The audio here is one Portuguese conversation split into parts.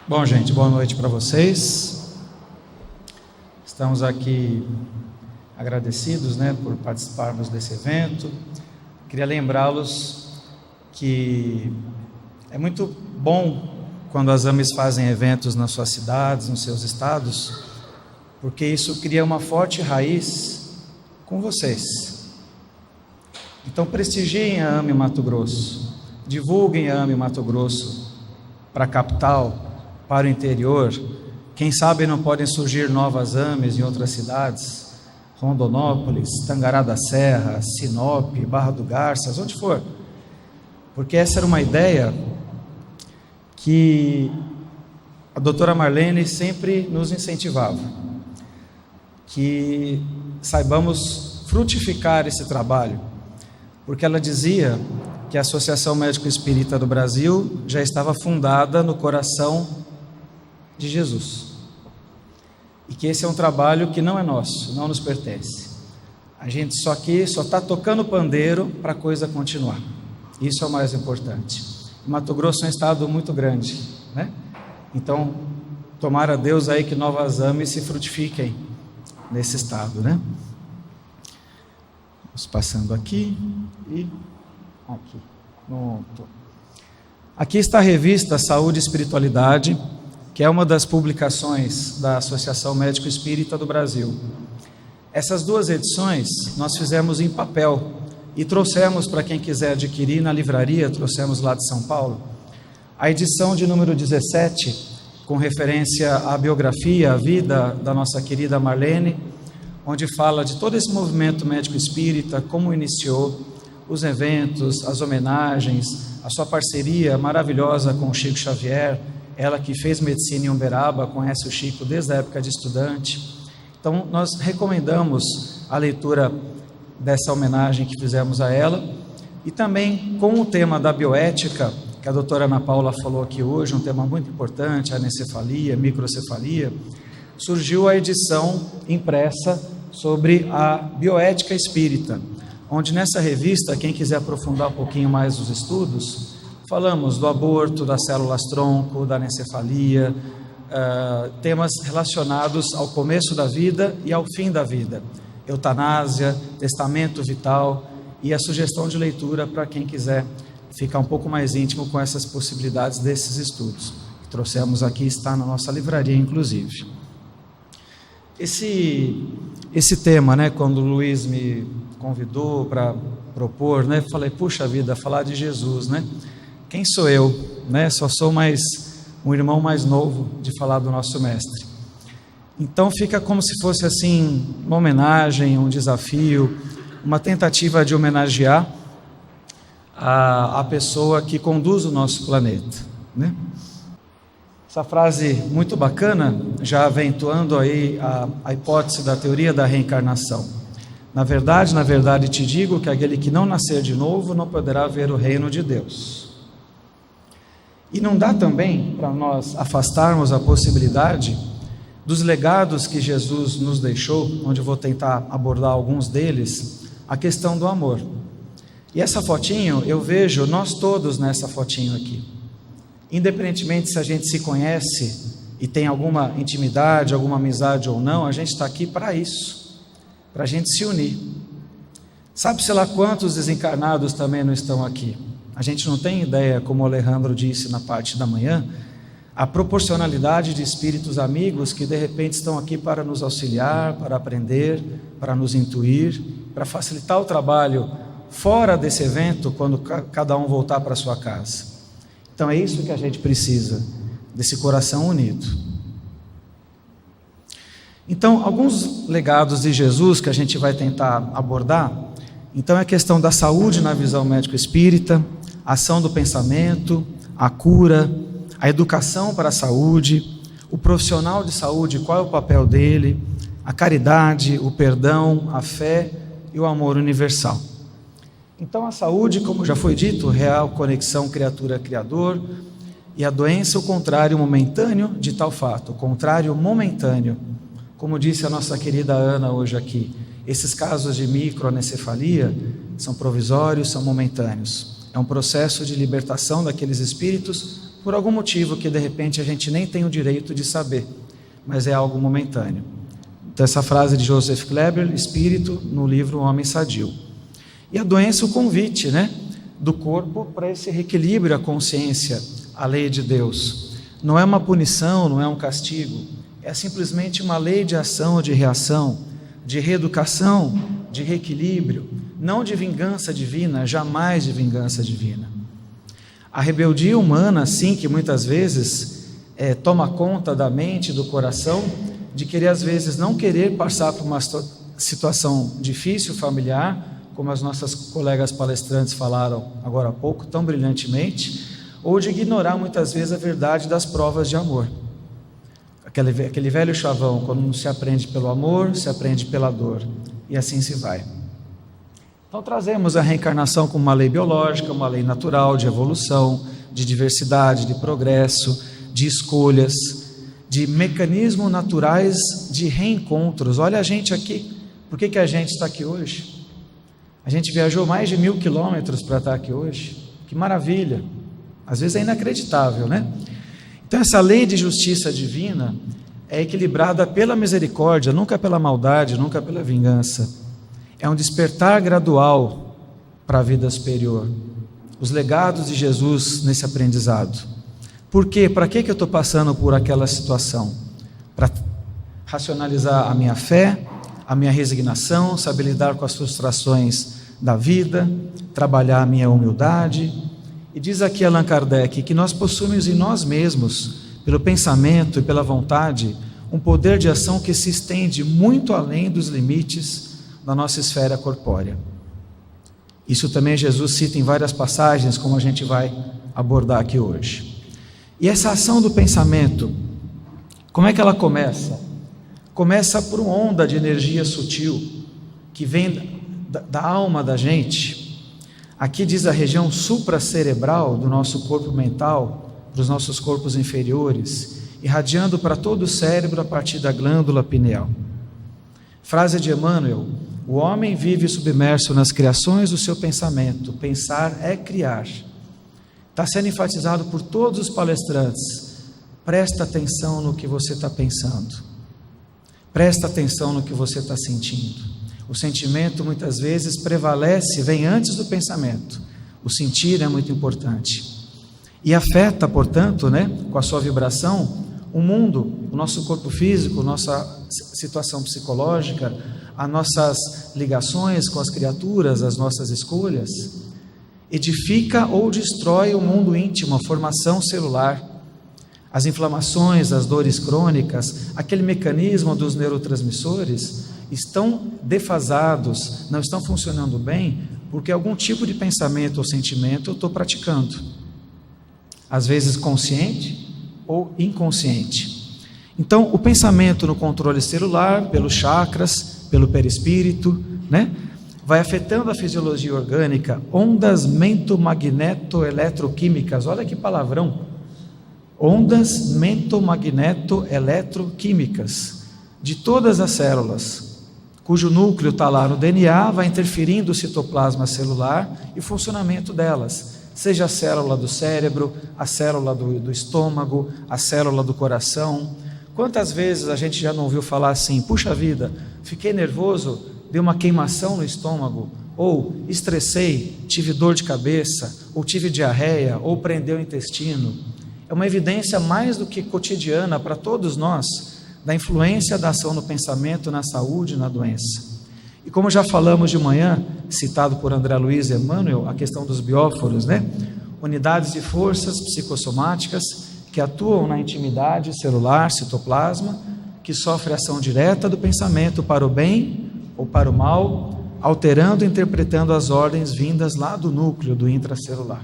Bom, gente, boa noite para vocês. Estamos aqui agradecidos, por participarmos desse evento. Queria lembrá-los que é muito bom quando as AMES fazem eventos nas suas cidades, nos seus estados, porque isso cria uma forte raiz com vocês. Então prestigiem a AME Mato Grosso, divulguem a AME Mato Grosso para a capital, para o interior. Quem sabe não podem surgir novas AMEs em outras cidades, Rondonópolis, Tangará da Serra, Sinop, Barra do Garças, onde for, porque essa era uma ideia que a doutora Marlene sempre nos incentivava, que saibamos frutificar esse trabalho, porque ela dizia que a Associação Médico Espírita do Brasil já estava fundada no coração de Jesus, e que esse é um trabalho que não é nosso, não nos pertence. A gente só está tocando pandeiro para a coisa continuar. Isso é o mais importante. Mato Grosso é um estado muito grande, Então, tomara a Deus aí que novas AMEs se frutifiquem nesse estado, Vamos passando aqui e aqui. Pronto. Aqui está a revista Saúde e Espiritualidade, que é uma das publicações da Associação Médico Espírita do Brasil. Essas duas edições nós fizemos em papel e trouxemos para quem quiser adquirir na livraria, trouxemos lá de São Paulo, a edição de número 17, com referência à biografia, à vida da nossa querida Marlene, onde fala de todo esse movimento médico espírita, como iniciou, os eventos, as homenagens, a sua parceria maravilhosa com o Chico Xavier. Ela que fez medicina em Uberaba, conhece o Chico desde a época de estudante. Então nós recomendamos a leitura dessa homenagem que fizemos a ela, e também com o tema da bioética, que a doutora Ana Paula falou aqui hoje, um tema muito importante, anencefalia, microcefalia, surgiu a edição impressa sobre a bioética espírita, onde nessa revista, quem quiser aprofundar um pouquinho mais os estudos, falamos do aborto, das células-tronco, da anencefalia, temas relacionados ao começo da vida e ao fim da vida, eutanásia, testamento vital, e a sugestão de leitura para quem quiser ficar um pouco mais íntimo com essas possibilidades desses estudos. Que trouxemos aqui, está na nossa livraria, inclusive. Esse tema, quando o Luiz me convidou para propor, falei, puxa vida, falar de Jesus, Quem sou eu? Só sou mais um irmão mais novo de falar do nosso mestre. Então fica como se fosse assim, uma homenagem, um desafio, uma tentativa de homenagear a pessoa que conduz o nosso planeta, Essa frase muito bacana, já aventuando aí a hipótese da teoria da reencarnação. Na verdade te digo que aquele que não nascer de novo não poderá ver o reino de Deus. E não dá também para nós afastarmos a possibilidade dos legados que Jesus nos deixou, onde eu vou tentar abordar alguns deles, a questão do amor. E essa fotinho, eu vejo nós todos nessa fotinho aqui. Independentemente se a gente se conhece e tem alguma intimidade, alguma amizade ou não, a gente está aqui para isso, para a gente se unir. Sabe-se lá quantos desencarnados também não estão aqui? A gente não tem ideia, como o Alejandro disse na parte da manhã, a proporcionalidade de espíritos amigos que de repente estão aqui para nos auxiliar, para aprender, para nos intuir, para facilitar o trabalho fora desse evento, quando cada um voltar para a sua casa. Então é isso que a gente precisa, desse coração unido. Então, alguns legados de Jesus que a gente vai tentar abordar. Então é a questão da saúde na visão médico-espírita, a ação do pensamento, a cura, a educação para a saúde, o profissional de saúde, qual é o papel dele, a caridade, o perdão, a fé e o amor universal. Então a saúde, como já foi dito, real conexão criatura-criador, e a doença o contrário momentâneo de tal fato, o contrário momentâneo, como disse a nossa querida Ana hoje aqui. Esses casos de microanencefalia são provisórios, são momentâneos. É um processo de libertação daqueles espíritos por algum motivo que de repente a gente nem tem o direito de saber, mas é algo momentâneo. Então essa frase de Joseph Kleber, espírito, no livro O Homem Sadio. E a doença, o convite, né, do corpo para esse reequilíbrio, a consciência, a lei de Deus. Não é uma punição, não é um castigo, é simplesmente uma lei de ação, de reação, de reeducação, de reequilíbrio, não de vingança divina, jamais de vingança divina. A rebeldia humana, sim, que muitas vezes toma conta da mente, do coração, de querer às vezes não querer passar por uma situação difícil, familiar, como as nossas colegas palestrantes falaram agora há pouco, tão brilhantemente, ou de ignorar muitas vezes a verdade das provas de amor. Aquele velho chavão, quando não se aprende pelo amor, se aprende pela dor, e assim se vai. Então trazemos a reencarnação como uma lei biológica, uma lei natural de evolução, de diversidade, de progresso, de escolhas, de mecanismos naturais de reencontros. Olha a gente aqui, por que a gente está aqui hoje? A gente viajou mais de 1000 quilômetros para estar aqui hoje, que maravilha, às vezes é inacreditável, né? Então essa lei de justiça divina é equilibrada pela misericórdia, nunca pela maldade, nunca pela vingança. É um despertar gradual para a vida superior. Os legados de Jesus nesse aprendizado. Por quê? Para que eu estou passando por aquela situação? Para racionalizar a minha fé, a minha resignação, saber lidar com as frustrações da vida, trabalhar a minha humildade. E diz aqui Allan Kardec que nós possuímos em nós mesmos, pelo pensamento e pela vontade, um poder de ação que se estende muito além dos limites da nossa esfera corpórea. Isso também Jesus cita em várias passagens, como a gente vai abordar aqui hoje. E essa ação do pensamento, como é que ela começa? Começa por uma onda de energia sutil, que vem da alma da gente. Aqui diz a região supracerebral do nosso corpo mental, para os nossos corpos inferiores, irradiando para todo o cérebro a partir da glândula pineal. Frase de Emmanuel: o homem vive submerso nas criações do seu pensamento. Pensar é criar. Está sendo enfatizado por todos os palestrantes. Presta atenção no que você está pensando. Presta atenção no que você está sentindo. O sentimento muitas vezes prevalece, vem antes do pensamento. O sentir é muito importante. E afeta, portanto, com a sua vibração, o mundo, o nosso corpo físico, nossa situação psicológica, as nossas ligações com as criaturas, as nossas escolhas. Edifica ou destrói o mundo íntimo, a formação celular, as inflamações, as dores crônicas, aquele mecanismo dos neurotransmissores estão defasados, não estão funcionando bem, porque algum tipo de pensamento ou sentimento eu estou praticando, às vezes consciente ou inconsciente. Então, o pensamento no controle celular, pelos chakras, pelo perispírito, vai afetando a fisiologia orgânica, ondas mentomagneto-eletroquímicas, olha que palavrão, ondas mentomagneto-eletroquímicas, de todas as células, cujo núcleo está lá no DNA, vai interferindo o citoplasma celular e o funcionamento delas, seja a célula do cérebro, a célula do estômago, a célula do coração. Quantas vezes a gente já não ouviu falar assim: puxa vida, fiquei nervoso, deu uma queimação no estômago, ou estressei, tive dor de cabeça, ou tive diarreia, ou prendeu o intestino. É uma evidência mais do que cotidiana para todos nós, da influência da ação no pensamento, na saúde, na doença. E como já falamos de manhã, citado por André Luiz e Emmanuel, a questão dos bióforos, unidades de forças psicossomáticas que atuam na intimidade celular, citoplasma, que sofre ação direta do pensamento para o bem ou para o mal, alterando e interpretando as ordens vindas lá do núcleo, do intracelular.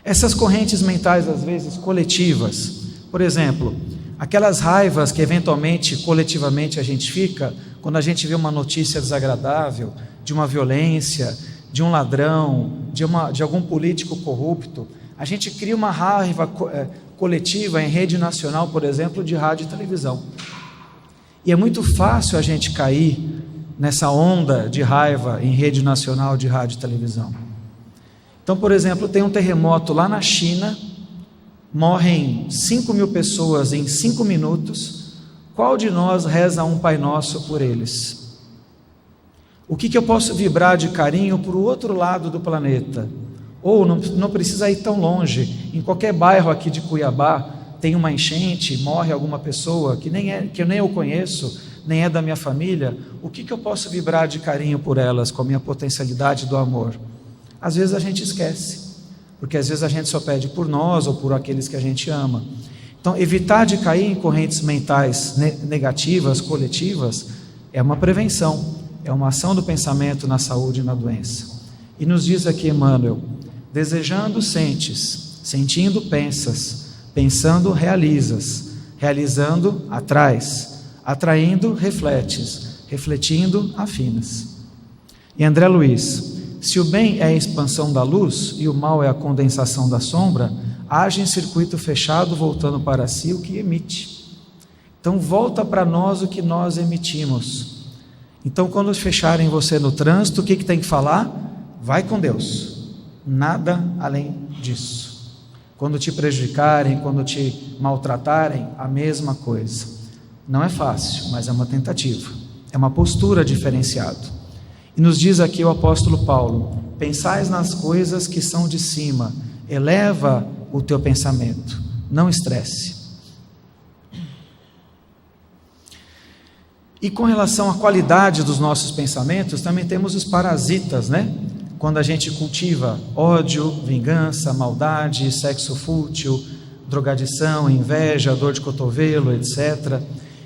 Essas correntes mentais, às vezes coletivas, por exemplo, aquelas raivas que eventualmente, coletivamente a gente fica, quando a gente vê uma notícia desagradável, de uma violência, de um ladrão, de algum político corrupto, a gente cria uma raiva coletiva em rede nacional, por exemplo, de rádio e televisão. E é muito fácil a gente cair nessa onda de raiva em rede nacional de rádio e televisão. Então, por exemplo, tem um terremoto lá na China, morrem 5.000 pessoas em 5 minutos, qual de nós reza um Pai Nosso por eles? O que eu posso vibrar de carinho para o outro lado do planeta? Ou não precisa ir tão longe, em qualquer bairro aqui de Cuiabá, tem uma enchente, morre alguma pessoa que eu nem eu conheço, nem é da minha família, o que eu posso vibrar de carinho por elas, com a minha potencialidade do amor? Às vezes a gente esquece, porque às vezes a gente só pede por nós ou por aqueles que a gente ama. Então, evitar de cair em correntes mentais negativas, coletivas, é uma prevenção, é uma ação do pensamento na saúde e na doença. E nos diz aqui Emmanuel: desejando sentes, sentindo pensas, pensando realizas, realizando atrais, atraindo refletes, refletindo afinas. E André Luiz: se o bem é a expansão da luz e o mal é a condensação da sombra, age em circuito fechado, voltando para si o que emite. Então volta para nós o que nós emitimos. Então quando fecharem você no trânsito, o que tem que falar? Vai com Deus, nada além disso. Quando te prejudicarem, quando te maltratarem, a mesma coisa. Não é fácil, mas é uma tentativa, é uma postura diferenciada. E nos diz aqui o apóstolo Paulo: pensais nas coisas que são de cima, eleva o teu pensamento, não estresse. E com relação à qualidade dos nossos pensamentos, também temos os parasitas, né? Quando a gente cultiva ódio, vingança, maldade, sexo fútil, drogadição, inveja, dor de cotovelo, etc.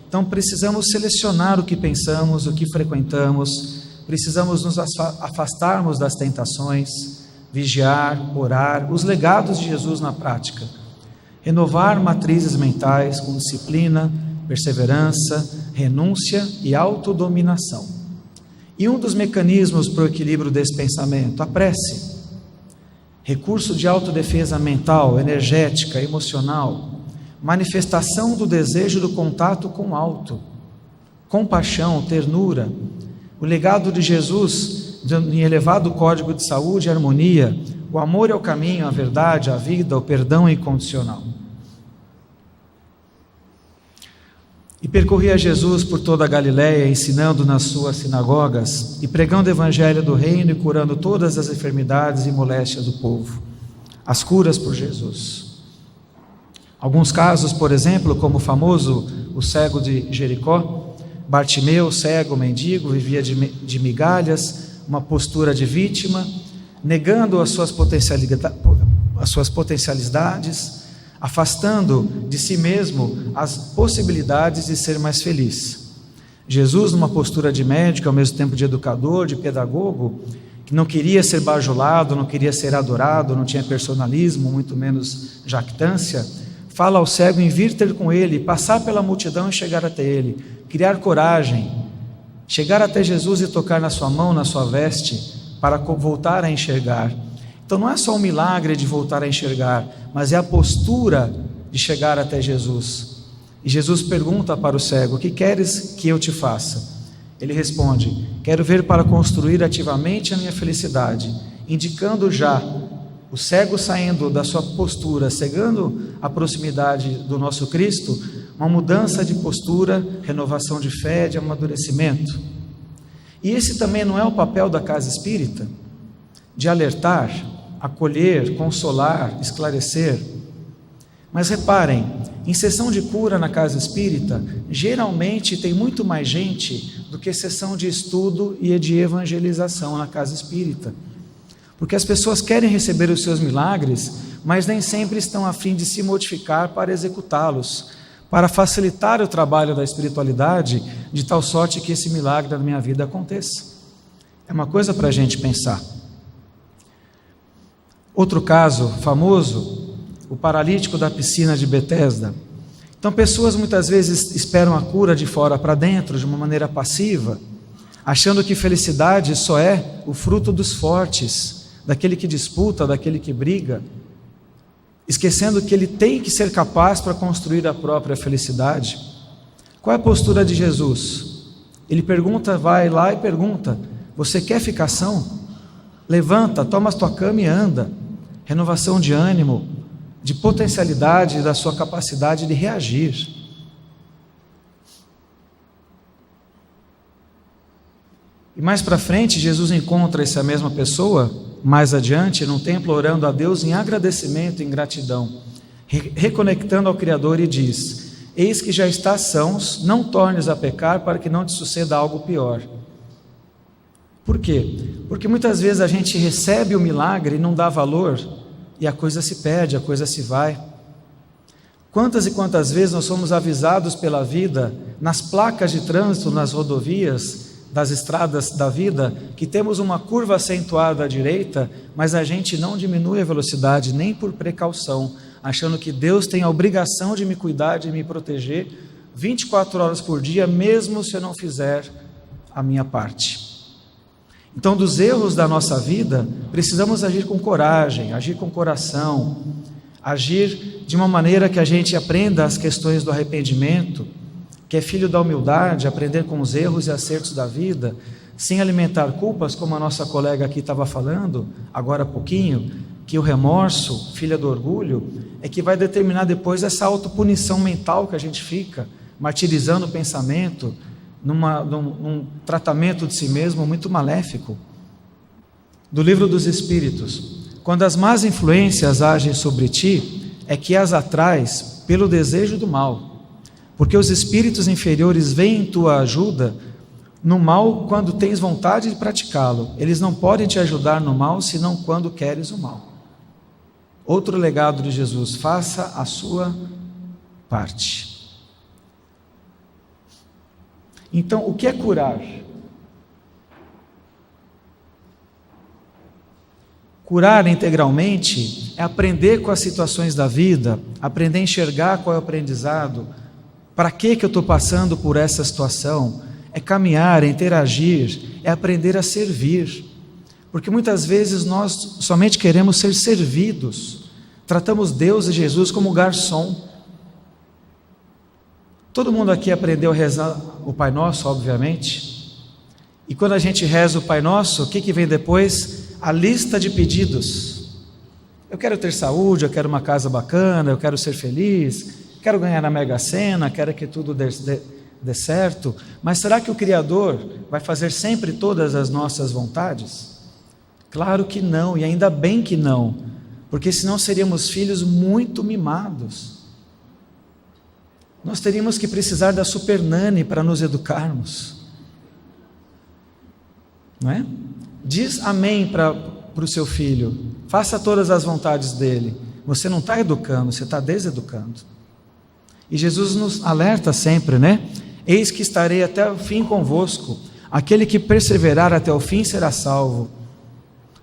Então precisamos selecionar o que pensamos, o que frequentamos, precisamos nos afastarmos das tentações, vigiar, orar, os legados de Jesus na prática, renovar matrizes mentais com disciplina, perseverança, renúncia e autodominação. E um dos mecanismos para o equilíbrio desse pensamento, a prece, recurso de autodefesa mental, energética, emocional, manifestação do desejo do contato com o alto, compaixão, ternura, o legado de Jesus em elevado código de saúde e harmonia, o amor é o caminho, a verdade, a vida, o perdão incondicional. E percorria Jesus por toda a Galiléia, ensinando nas suas sinagogas e pregando o evangelho do reino e curando todas as enfermidades e moléstias do povo. As curas por Jesus. Alguns casos, por exemplo, como o famoso o cego de Jericó, Bartimeu, cego, mendigo, vivia de migalhas, uma postura de vítima, negando as suas potencialidades, afastando de si mesmo as possibilidades de ser mais feliz. Jesus, numa postura de médico, ao mesmo tempo de educador, de pedagogo, que não queria ser bajulado, não queria ser adorado, não tinha personalismo, muito menos jactância, fala ao cego em vir ter com ele, passar pela multidão e chegar até ele, criar coragem, chegar até Jesus e tocar na sua mão, na sua veste, para voltar a enxergar. Então não é só um milagre de voltar a enxergar, mas é a postura de chegar até Jesus. E Jesus pergunta para o cego: o que queres que eu te faça? Ele responde: quero ver para construir ativamente a minha felicidade, indicando já o cego saindo da sua postura, chegando à proximidade do nosso Cristo, uma mudança de postura, renovação de fé, de amadurecimento. E esse também não é o papel da casa espírita, de alertar, acolher, consolar, esclarecer. Mas reparem, em sessão de cura na casa espírita, geralmente tem muito mais gente do que sessão de estudo e de evangelização na casa espírita. Porque as pessoas querem receber os seus milagres, mas nem sempre estão a fim de se modificar para executá-los, para facilitar o trabalho da espiritualidade, de tal sorte que esse milagre da minha vida aconteça. É uma coisa para a gente pensar. Outro caso famoso, o paralítico da piscina de Betesda. Então pessoas muitas vezes esperam a cura de fora para dentro, de uma maneira passiva, achando que felicidade só é o fruto dos fortes, daquele que disputa, daquele que briga, esquecendo que ele tem que ser capaz para construir a própria felicidade. Qual é a postura de Jesus? Ele pergunta, vai lá e pergunta: você quer ficar são? Levanta, toma a tua cama e anda. Renovação de ânimo, de potencialidade da sua capacidade de reagir. E mais para frente, Jesus encontra essa mesma pessoa, mais adiante, num templo, orando a Deus em agradecimento e em gratidão, reconectando ao Criador, e diz: eis que já estás sãos, não tornes a pecar, para que não te suceda algo pior. Por quê? Porque muitas vezes a gente recebe o milagre e não dá valor, e a coisa se perde, a coisa se vai. Quantas e quantas vezes nós somos avisados pela vida, nas placas de trânsito, nas rodovias, das estradas da vida, que temos uma curva acentuada à direita, mas a gente não diminui a velocidade nem por precaução, achando que Deus tem a obrigação de me cuidar, de me proteger 24 horas por dia, mesmo se eu não fizer a minha parte. Então, dos erros da nossa vida, precisamos agir com coragem, agir com coração, agir de uma maneira que a gente aprenda as questões do arrependimento, que é filho da humildade, aprender com os erros e acertos da vida, sem alimentar culpas, como a nossa colega aqui estava falando, agora há pouquinho, que o remorso, filha do orgulho, é que vai determinar depois essa autopunição mental que a gente fica, martirizando o pensamento, num tratamento de si mesmo muito maléfico. Do Livro dos Espíritos: quando as más influências agem sobre ti, é que as atrás pelo desejo do mal, porque os espíritos inferiores veem em tua ajuda no mal quando tens vontade de praticá-lo. Eles não podem te ajudar no mal, senão quando queres o mal. Outro legado de Jesus: faça a sua parte. Então, o que é curar? Curar integralmente é aprender com as situações da vida, aprender a enxergar qual é o aprendizado, para que eu estou passando por essa situação, é caminhar, é interagir, é aprender a servir, porque muitas vezes nós somente queremos ser servidos, tratamos Deus e Jesus como garçom. Todo mundo aqui aprendeu a rezar o Pai Nosso, obviamente, e quando a gente reza o Pai Nosso, o que vem depois? A lista de pedidos. Eu quero ter saúde, eu quero uma casa bacana, eu quero ser feliz, quero ganhar na Mega Sena, quero que tudo dê certo. Mas será que o Criador vai fazer sempre todas as nossas vontades? Claro que não, e ainda bem que não, porque senão seríamos filhos muito mimados. Nós teríamos que precisar da super nani para nos educarmos, não é? Diz amém para o seu filho, faça todas as vontades dele. Você não está educando, você está deseducando. E Jesus nos alerta sempre, né? Eis que estarei até o fim convosco, aquele que perseverar até o fim será salvo.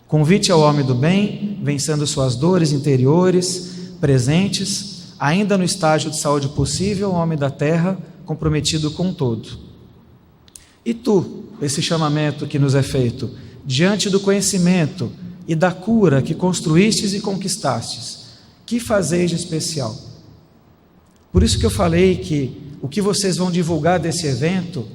Convite ao homem do bem, vencendo suas dores interiores, presentes, ainda no estágio de saúde possível, o homem da terra, comprometido com todo. E tu, esse chamamento que nos é feito, diante do conhecimento e da cura que construístes e conquistastes, que fazeis de especial? Por isso que eu falei que o que vocês vão divulgar desse evento,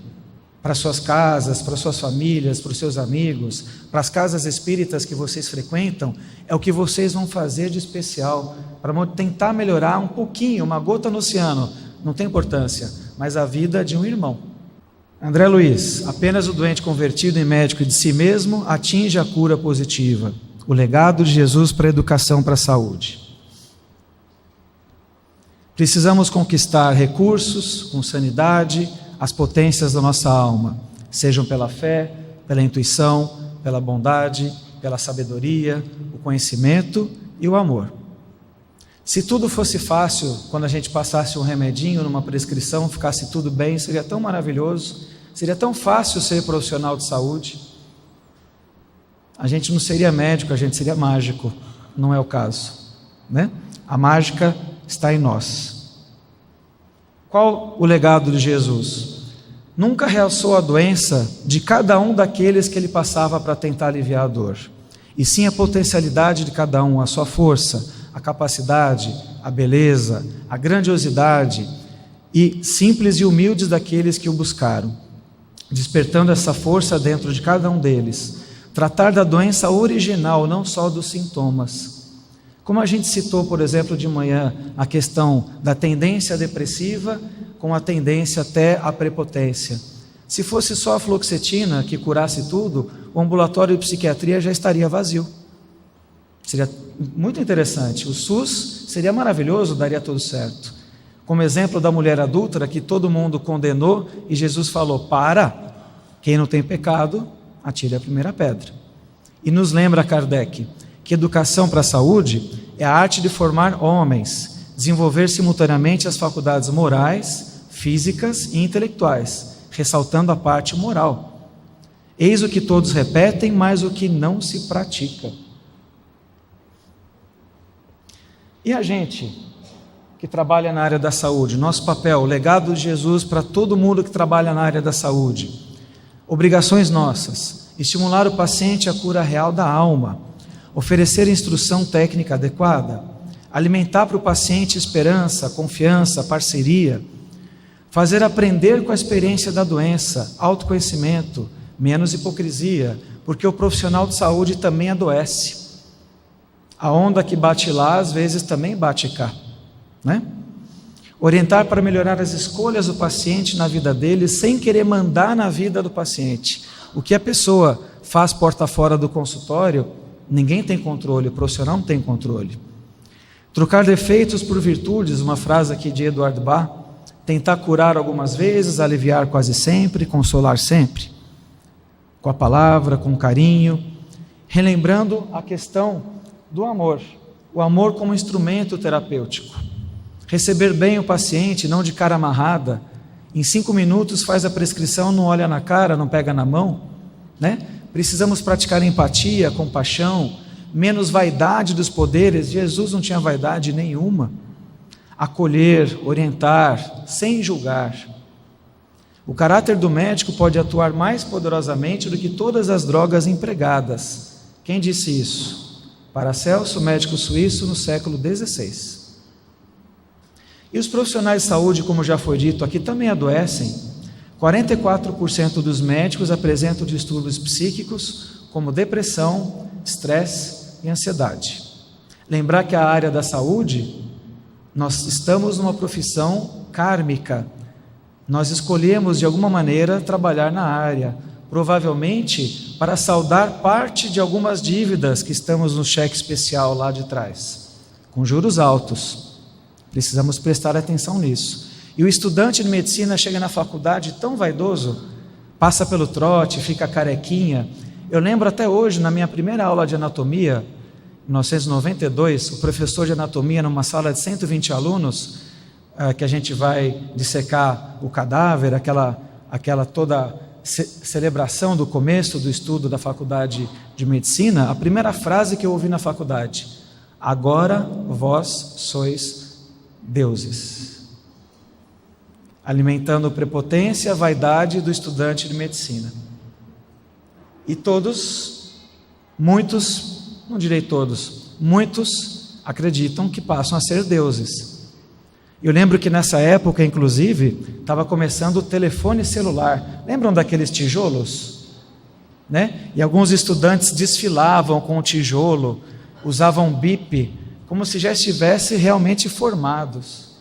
para suas casas, para suas famílias, para os seus amigos, para as casas espíritas que vocês frequentam, é o que vocês vão fazer de especial, para tentar melhorar um pouquinho, uma gota no oceano, não tem importância, mas a vida de um irmão. André Luiz: apenas o doente convertido em médico de si mesmo atinge a cura positiva. O legado de Jesus para a educação, para a saúde. Precisamos conquistar recursos com sanidade, as potências da nossa alma, sejam pela fé, pela intuição, pela bondade, pela sabedoria, o conhecimento e o amor. Se tudo fosse fácil, quando a gente passasse um remedinho numa prescrição, ficasse tudo bem, seria tão maravilhoso, seria tão fácil ser profissional de saúde. A gente não seria médico, a gente seria mágico, não é o caso, né? A mágica está em nós. Qual o legado de Jesus? Nunca realçou a doença de cada um daqueles que ele passava para tentar aliviar a dor, e sim a potencialidade de cada um, a sua força, a capacidade, a beleza, a grandiosidade e simples e humildes daqueles que o buscaram, despertando essa força dentro de cada um deles, tratar da doença original, não só dos sintomas. Como a gente citou, por exemplo, de manhã, a questão da tendência depressiva com a tendência até à prepotência. Se fosse só a fluoxetina que curasse tudo, o ambulatório de psiquiatria já estaria vazio. Seria muito interessante. O SUS seria maravilhoso, daria tudo certo. Como exemplo da mulher adúltera que todo mundo condenou e Jesus falou: para, quem não tem pecado, atire a primeira pedra. E nos lembra Kardec que educação para a saúde é a arte de formar homens, desenvolver simultaneamente as faculdades morais, físicas e intelectuais, ressaltando a parte moral. Eis o que todos repetem, mas o que não se pratica. E a gente que trabalha na área da saúde, nosso papel, o legado de Jesus para todo mundo que trabalha na área da saúde. Obrigações nossas: estimular o paciente à cura real da alma, oferecer instrução técnica adequada, alimentar para o paciente esperança, confiança, parceria, fazer aprender com a experiência da doença, autoconhecimento, menos hipocrisia, porque o profissional de saúde também adoece. A onda que bate lá, às vezes também bate cá, né? Orientar para melhorar as escolhas do paciente na vida dele, sem querer mandar na vida do paciente. O que a pessoa faz porta fora do consultório, ninguém tem controle, o profissional não tem controle. Trocar defeitos por virtudes, uma frase aqui de Eduardo Bach. Tentar curar algumas vezes, aliviar quase sempre, consolar sempre. Com a palavra, com carinho, relembrando a questão do amor. O amor como instrumento terapêutico. Receber bem o paciente, não de cara amarrada. Em 5 minutos faz a prescrição, não olha na cara, não pega na mão, né? Precisamos praticar empatia, compaixão, menos vaidade dos poderes. Jesus não tinha vaidade nenhuma. Acolher, orientar, sem julgar. O caráter do médico pode atuar mais poderosamente do que todas as drogas empregadas. Quem disse isso? Paracelso, médico suíço, no século XVI. E os profissionais de saúde, como já foi dito aqui, também adoecem. 44% dos médicos apresentam distúrbios psíquicos, como depressão, estresse e ansiedade. Lembrar que a área da saúde, nós estamos numa profissão kármica. Nós escolhemos, de alguma maneira, trabalhar na área, provavelmente para saldar parte de algumas dívidas que estamos no cheque especial lá de trás, com juros altos. Precisamos prestar atenção nisso. E o estudante de medicina chega na faculdade tão vaidoso, passa pelo trote, fica carequinha. Eu lembro até hoje, na minha primeira aula de anatomia, em 1992, o professor de anatomia, numa sala de 120 alunos, que a gente vai dissecar o cadáver, aquela toda celebração do começo do estudo da faculdade de medicina, a primeira frase que eu ouvi na faculdade: agora vós sois deuses. Alimentando prepotência, vaidade do estudante de medicina. E todos, muitos, não direi todos, muitos acreditam que passam a ser deuses. Eu lembro que nessa época, inclusive, estava começando o telefone celular. Lembram daqueles tijolos? Né? E alguns estudantes desfilavam com o tijolo, usavam bip, como se já estivessem realmente formados.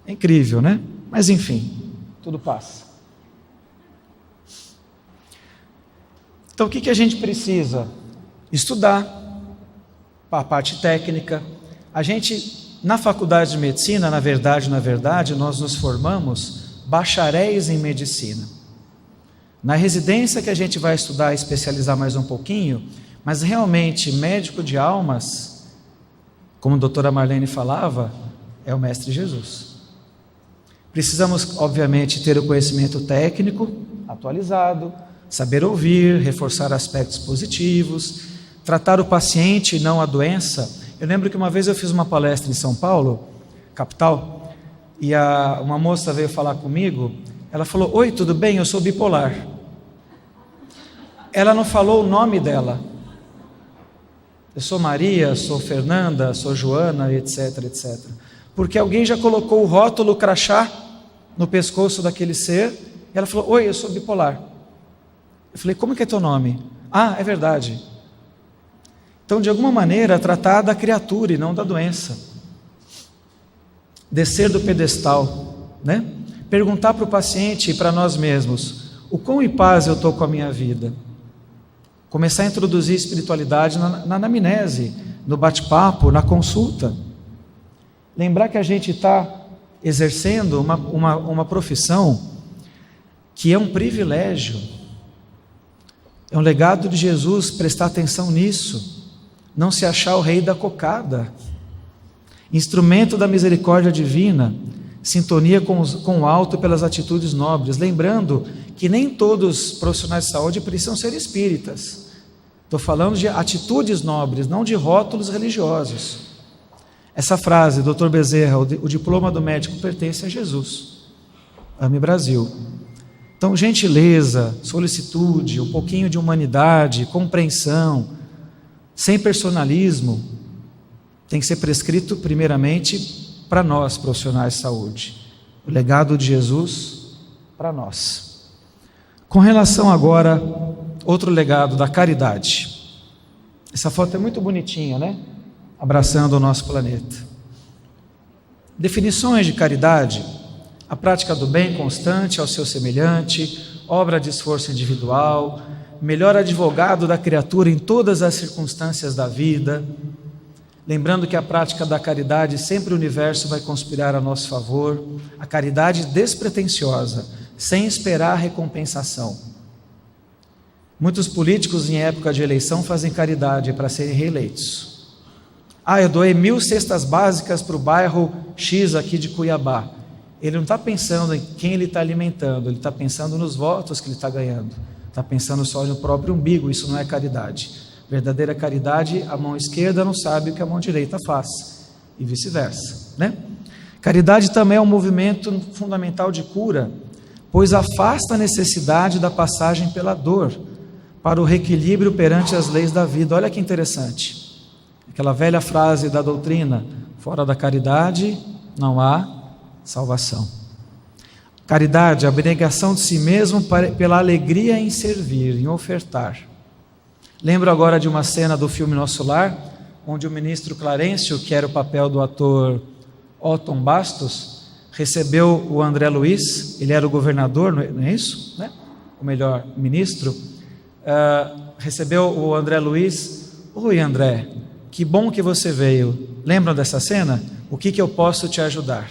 É incrível, né? Mas enfim, tudo passa. Então o que a gente precisa? Estudar a parte técnica. A gente, na faculdade de medicina, na verdade, nós nos formamos bacharéis em medicina. Na residência que a gente vai estudar e especializar mais um pouquinho, mas realmente médico de almas, como a doutora Marlene falava, é o Mestre Jesus. Precisamos, obviamente, ter o conhecimento técnico atualizado, saber ouvir, reforçar aspectos positivos, tratar o paciente e não a doença. Eu lembro que uma vez eu fiz uma palestra em São Paulo, capital, e uma moça veio falar comigo. Ela falou: oi, tudo bem? Eu sou bipolar. Ela não falou o nome dela. Eu sou Maria, sou Fernanda, sou Joana, etc, etc. Porque alguém já colocou o rótulo crachá no pescoço daquele ser, e ela falou: oi, eu sou bipolar. Eu falei: como que é teu nome? Ah, é verdade. Então, de alguma maneira, tratar da criatura e não da doença. Descer do pedestal, né? Perguntar para o paciente e para nós mesmos: o quão em paz eu estou com a minha vida? Começar a introduzir espiritualidade na anamnese, no bate-papo, na consulta. Lembrar que a gente está exercendo uma profissão que é um privilégio. É um legado de Jesus prestar atenção nisso. Não se achar o rei da cocada. Instrumento da misericórdia divina, sintonia com o alto pelas atitudes nobres. Lembrando que nem todos os profissionais de saúde precisam ser espíritas. Estou falando de atitudes nobres, não de rótulos religiosos. Essa frase, Dr. Bezerra, o diploma do médico pertence a Jesus. Ame Brasil. Então, gentileza, solicitude, um pouquinho de humanidade, compreensão, sem personalismo, tem que ser prescrito primeiramente para nós, profissionais de saúde. O legado de Jesus para nós. Com relação agora, outro legado da caridade. Essa foto é muito bonitinha, né? Abraçando o nosso planeta. Definições de caridade: a prática do bem constante ao seu semelhante, obra de esforço individual, melhor advogado da criatura em todas as circunstâncias da vida. Lembrando que a prática da caridade, sempre o universo vai conspirar a nosso favor. A caridade despretensiosa, sem esperar recompensação. Muitos políticos em época de eleição fazem caridade para serem reeleitos. Eu doei 1.000 cestas básicas para o bairro X aqui de Cuiabá. Ele não está pensando em quem ele está alimentando, ele está pensando nos votos que ele está ganhando. Está pensando só no próprio umbigo. Isso não é caridade. Verdadeira caridade, a mão esquerda não sabe o que a mão direita faz, e vice-versa, né? Caridade também é um movimento fundamental de cura, pois afasta a necessidade da passagem pela dor, para o reequilíbrio perante as leis da vida. Olha que interessante. Aquela velha frase da doutrina: fora da caridade não há salvação. Caridade, a abnegação de si mesmo pela alegria em servir, em ofertar. Lembro agora de uma cena do filme Nosso Lar, onde o ministro Clarencio, que era o papel do ator Otton Bastos, recebeu o André Luiz. Ele era o governador, não é isso? Né? O melhor, ministro. Recebeu o André Luiz. Oi, André, que bom que você veio. Lembram dessa cena? O que eu posso te ajudar?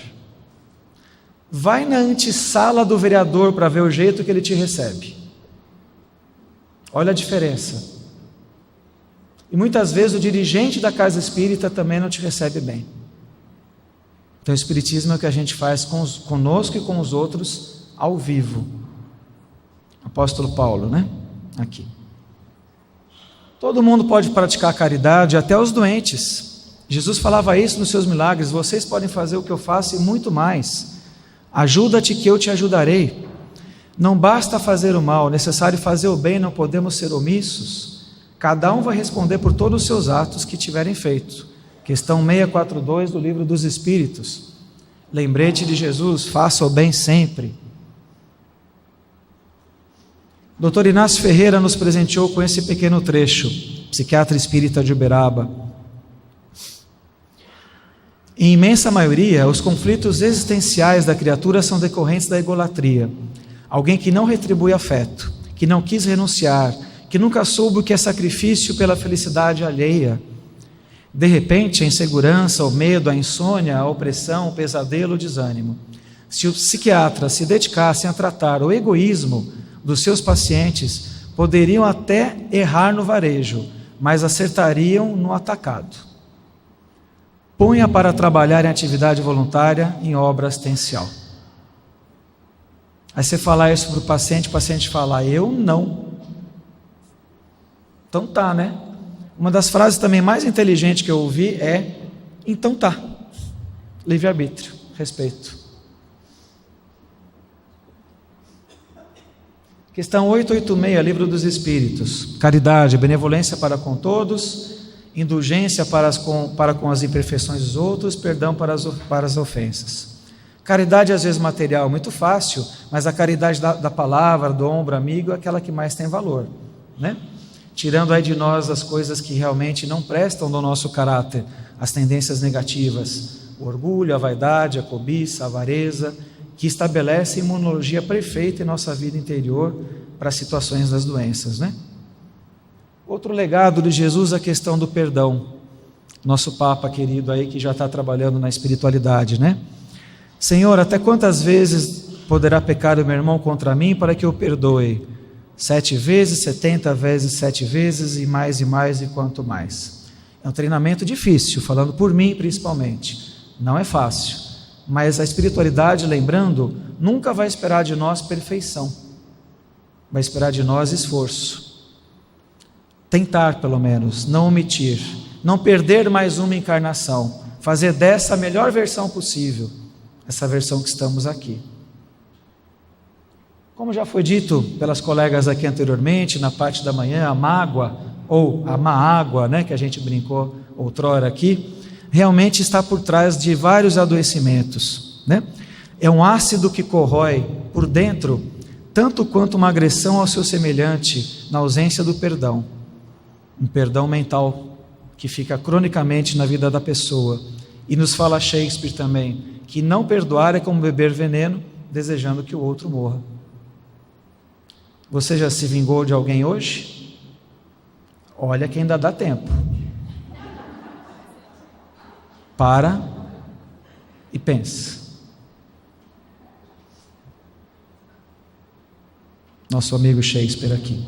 Vai na antessala do vereador para ver o jeito que ele te recebe. Olha a diferença. E muitas vezes o dirigente da casa espírita também não te recebe bem. Então o espiritismo é o que a gente faz conosco e com os outros ao vivo. Apóstolo Paulo, né? Aqui. Todo mundo pode praticar caridade, até os doentes. Jesus falava isso nos seus milagres: vocês podem fazer o que eu faço e muito mais. Ajuda-te que eu te ajudarei. Não basta fazer o mal, é necessário fazer o bem, não podemos ser omissos. Cada um vai responder por todos os seus atos que tiverem feito. Questão 642 do Livro dos Espíritos. Lembrete de Jesus: faça o bem sempre. Dr. Inácio Ferreira nos presenteou com esse pequeno trecho, psiquiatra espírita de Uberaba. Em imensa maioria, os conflitos existenciais da criatura são decorrentes da egolatria. Alguém que não retribui afeto, que não quis renunciar, que nunca soube o que é sacrifício pela felicidade alheia. De repente, a insegurança, o medo, a insônia, a opressão, o pesadelo, o desânimo. Se os psiquiatras se dedicassem a tratar o egoísmo dos seus pacientes, poderiam até errar no varejo, mas acertariam no atacado. Ponha para trabalhar em atividade voluntária, em obra assistencial. Aí você falar isso para o paciente falar: eu não. Então tá, né? Uma das frases também mais inteligentes que eu ouvi é: então tá. Livre-arbítrio, respeito. Questão 886, Livro dos Espíritos. Caridade, benevolência para com todos, indulgência para com as imperfeições dos outros, perdão para as ofensas. Caridade, às vezes material, muito fácil, mas a caridade da palavra, do ombro amigo, é aquela que mais tem valor, né? tirando aí de nós as coisas que realmente não prestam do nosso caráter, as tendências negativas, o orgulho, a vaidade, a cobiça, a avareza, que estabelece a imunologia perfeita em nossa vida interior para as situações das doenças, né? Outro legado de Jesus é a questão do perdão. Nosso Papa querido aí que já está trabalhando na espiritualidade, né? Senhor, até quantas vezes poderá pecar o meu irmão contra mim para que eu perdoe? 7 vezes, 70 vezes, 7 vezes e mais e quanto mais. É um treinamento difícil, falando por mim principalmente. Não é fácil, mas a espiritualidade, lembrando, nunca vai esperar de nós perfeição. Vai esperar de nós esforço. Tentar, pelo menos, não omitir, não perder mais uma encarnação, fazer dessa a melhor versão possível, essa versão que estamos aqui. Como já foi dito pelas colegas aqui anteriormente, na parte da manhã, a mágoa, ou a má água, né, que a gente brincou outrora aqui, realmente está por trás de vários adoecimentos, né? É um ácido que corrói por dentro, tanto quanto uma agressão ao seu semelhante, na ausência do perdão. Um perdão mental que fica cronicamente na vida da pessoa. E nos fala Shakespeare também, que não perdoar é como beber veneno, desejando que o outro morra. Você já se vingou de alguém hoje? Olha que ainda dá tempo. Para e pensa. Nosso amigo Shakespeare aqui.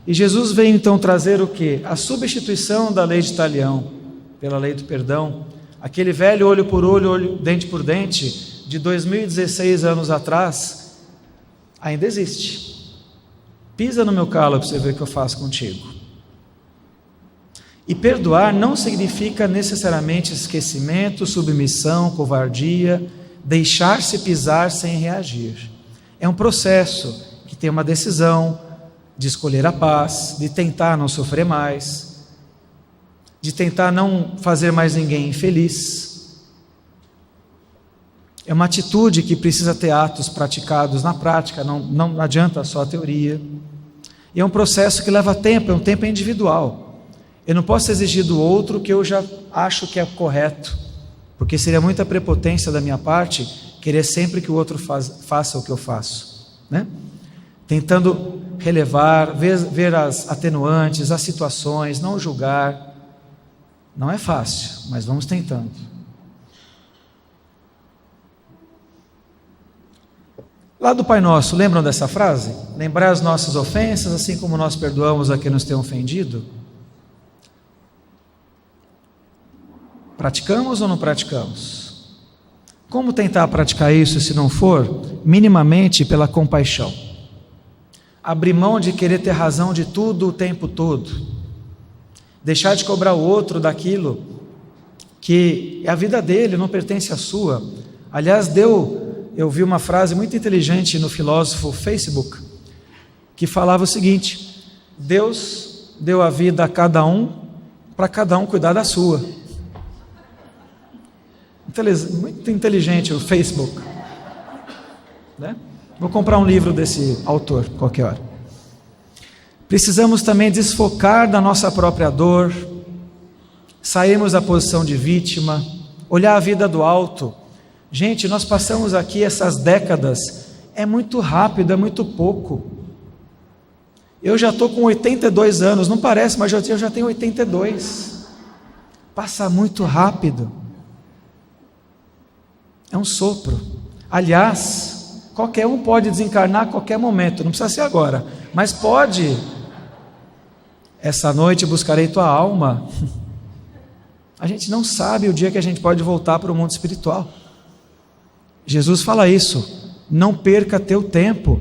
E Jesus veio então trazer o quê? A substituição da lei de Talião pela lei do perdão. Aquele velho olho por olho, dente por dente, de 2016 anos atrás, ainda existe. Pisa no meu calo para você ver o que eu faço contigo. E perdoar não significa necessariamente esquecimento, submissão, covardia, deixar-se pisar sem reagir. É um processo que tem uma decisão de escolher a paz, de tentar não sofrer mais, de tentar não fazer mais ninguém infeliz. É uma atitude que precisa ter atos praticados na prática, não adianta só a teoria. E é um processo que leva tempo, é um tempo individual. Eu não posso exigir do outro o que eu já acho que é correto, porque seria muita prepotência da minha parte querer sempre que o outro faça o que eu faço, né? Tentando relevar, ver as atenuantes, as situações, não julgar. Não é fácil, mas vamos tentando. Lá do Pai Nosso, lembram dessa frase? Lembrar as nossas ofensas, assim como nós perdoamos a quem nos tem ofendido. Praticamos ou não praticamos? Como tentar praticar isso se não for minimamente pela compaixão? Abrir mão de querer ter razão de tudo o tempo todo. Deixar de cobrar o outro daquilo que é a vida dele, não pertence à sua. Aliás, eu vi uma frase muito inteligente no filósofo Facebook, que falava o seguinte: Deus deu a vida a cada um, para cada um cuidar da sua. Muito inteligente o Facebook, né? Vou comprar um livro desse autor qualquer hora. Precisamos também desfocar da nossa própria dor, sairmos da posição de vítima, olhar a vida do alto. Gente, nós passamos aqui essas décadas, é muito rápido, é muito pouco. Eu já estou com 82 anos, não parece, mas eu já tenho 82. Passa muito rápido. É um sopro. Aliás, qualquer um pode desencarnar a qualquer momento, não precisa ser agora, mas pode. Essa noite buscarei tua alma. A gente não sabe o dia que a gente pode voltar para o mundo espiritual. Jesus fala isso: não perca teu tempo,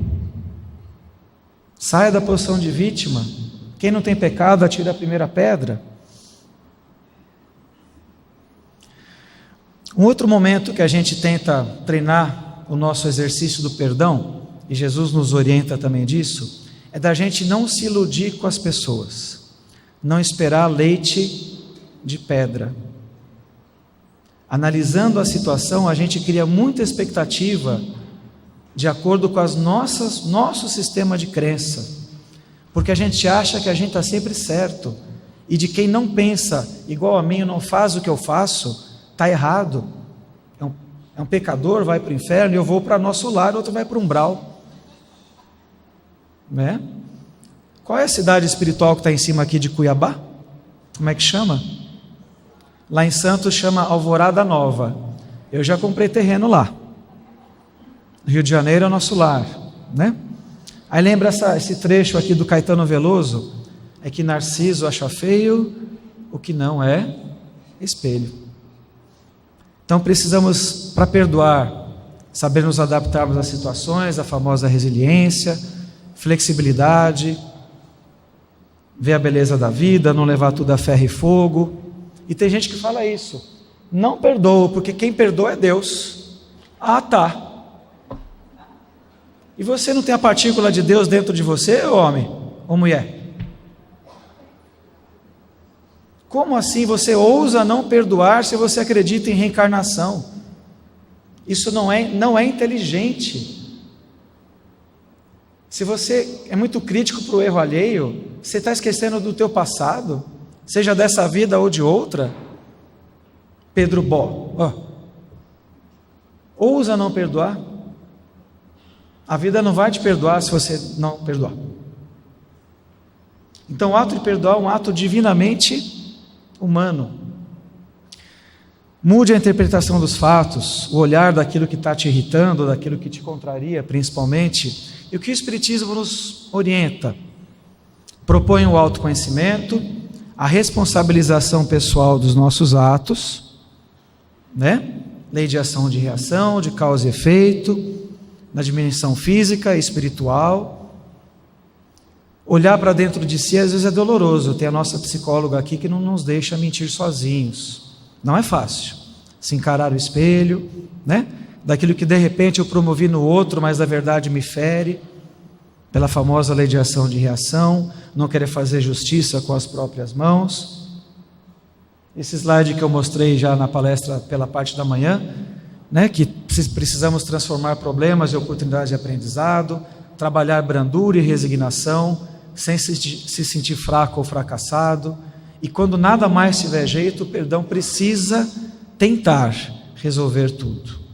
saia da posição de vítima. Quem não tem pecado, atira a primeira pedra. Um outro momento que a gente tenta treinar o nosso exercício do perdão, e Jesus nos orienta também disso, é da gente não se iludir com as pessoas, não esperar leite de pedra. Analisando a situação, a gente cria muita expectativa de acordo com nosso sistema de crença. porque a gente acha que a gente está sempre certo, e de quem não pensa igual a mim, não faz o que eu faço, está errado, é um pecador, vai para o inferno, e eu vou para nosso lar, outro vai para o umbral, né? Qual é a cidade espiritual que está em cima aqui de Cuiabá? Como é que chama? Lá em Santos chama Alvorada Nova. Eu já comprei terreno lá. Rio de Janeiro é o nosso lar, né? Aí lembra esse trecho aqui do Caetano Veloso? É que Narciso acha feio o que não é espelho. Então precisamos, para perdoar, saber nos adaptarmos às situações, a famosa resiliência, flexibilidade, ver a beleza da vida, não levar tudo a ferro e fogo. E tem gente que fala isso: não perdoa, porque quem perdoa é Deus. Ah, tá. E você não tem a partícula de Deus dentro de você, homem ou mulher? Como assim você ousa não perdoar se você acredita em reencarnação? Isso não é inteligente. Se você é muito crítico para o erro alheio, você está esquecendo do teu passado, seja dessa vida ou de outra. Pedro Bó, ousa não perdoar. A vida não vai te perdoar se você não perdoar. Então o ato de perdoar é um ato divinamente humano. Mude a interpretação dos fatos, o olhar daquilo que está te irritando, daquilo que te contraria principalmente. E o que o Espiritismo nos orienta? Propõe o autoconhecimento, a responsabilização pessoal dos nossos atos, né? Lei de ação e de reação, de causa e efeito, na dimensão física e espiritual. Olhar para dentro de si às vezes é doloroso. Tem a nossa psicóloga aqui que não nos deixa mentir sozinhos. Não é fácil se encarar o espelho, né? Daquilo que de repente eu promovi no outro, mas na verdade me fere, pela famosa lei de ação e de reação, não querer fazer justiça com as próprias mãos. Esse slide que eu mostrei já na palestra pela parte da manhã, né, que precisamos transformar problemas em oportunidades de aprendizado, trabalhar brandura e resignação, sem se sentir fraco ou fracassado, e quando nada mais tiver jeito, o perdão precisa tentar resolver tudo.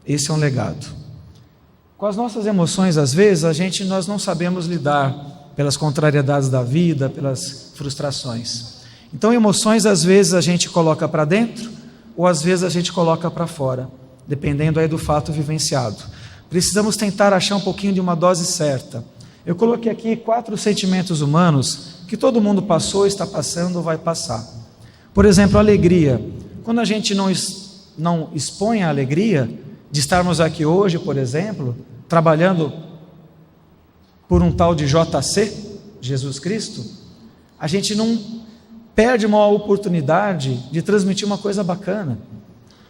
Esse é um legado. Com as nossas emoções, às vezes, nós não sabemos lidar pelas contrariedades da vida, pelas frustrações. Então, emoções, às vezes, a gente coloca para dentro, ou às vezes a gente coloca para fora, dependendo aí do fato vivenciado. Precisamos tentar achar um pouquinho de uma dose certa. Eu coloquei aqui 4 sentimentos humanos que todo mundo passou, está passando ou vai passar. Por exemplo, a alegria. Quando a gente não expõe a alegria de estarmos aqui hoje, por exemplo, trabalhando por um tal de JC, Jesus Cristo, a gente não perde uma oportunidade de transmitir uma coisa bacana.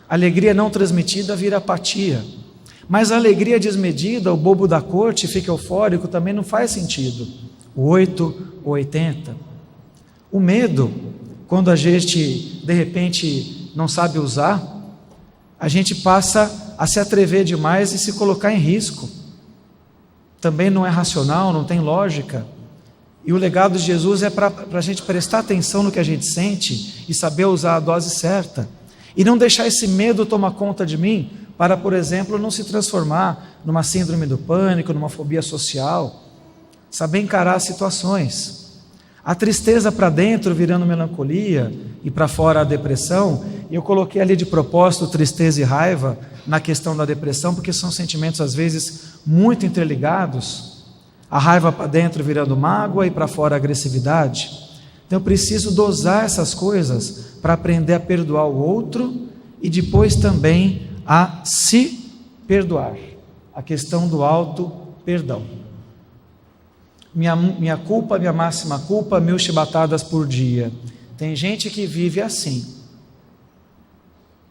A alegria não transmitida vira apatia. Mas a alegria desmedida, o bobo da corte fica eufórico, também não faz sentido. O 8 ou 80. O medo, quando a gente de repente não sabe usar, a gente passa a se atrever demais e se colocar em risco. Também não é racional, não tem lógica. E o legado de Jesus é para a gente prestar atenção no que a gente sente e saber usar a dose certa. E não deixar esse medo tomar conta de mim para, por exemplo, não se transformar numa síndrome do pânico, numa fobia social. Saber encarar as situações. A tristeza para dentro virando melancolia e para fora a depressão. E eu coloquei ali de propósito tristeza e raiva na questão da depressão, porque são sentimentos às vezes muito interligados. A raiva para dentro virando mágoa e para fora agressividade. Então eu preciso dosar essas coisas para aprender a perdoar o outro e depois também a se perdoar. A questão do auto-perdão. Minha culpa, minha máxima culpa, 1000 chibatadas por dia. Tem gente que vive assim,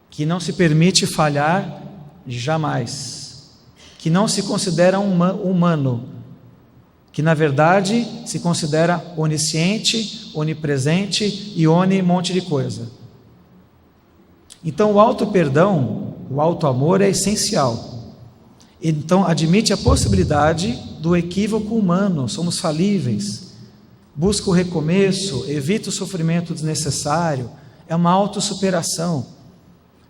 que não se permite falhar jamais, que não se considera humano, que na verdade se considera onisciente, onipresente e um monte de coisa. Então o auto-perdão, o auto-amor é essencial. Então admite a possibilidade do equívoco humano, somos falíveis. Busca o recomeço, evita o sofrimento desnecessário, é uma autossuperação.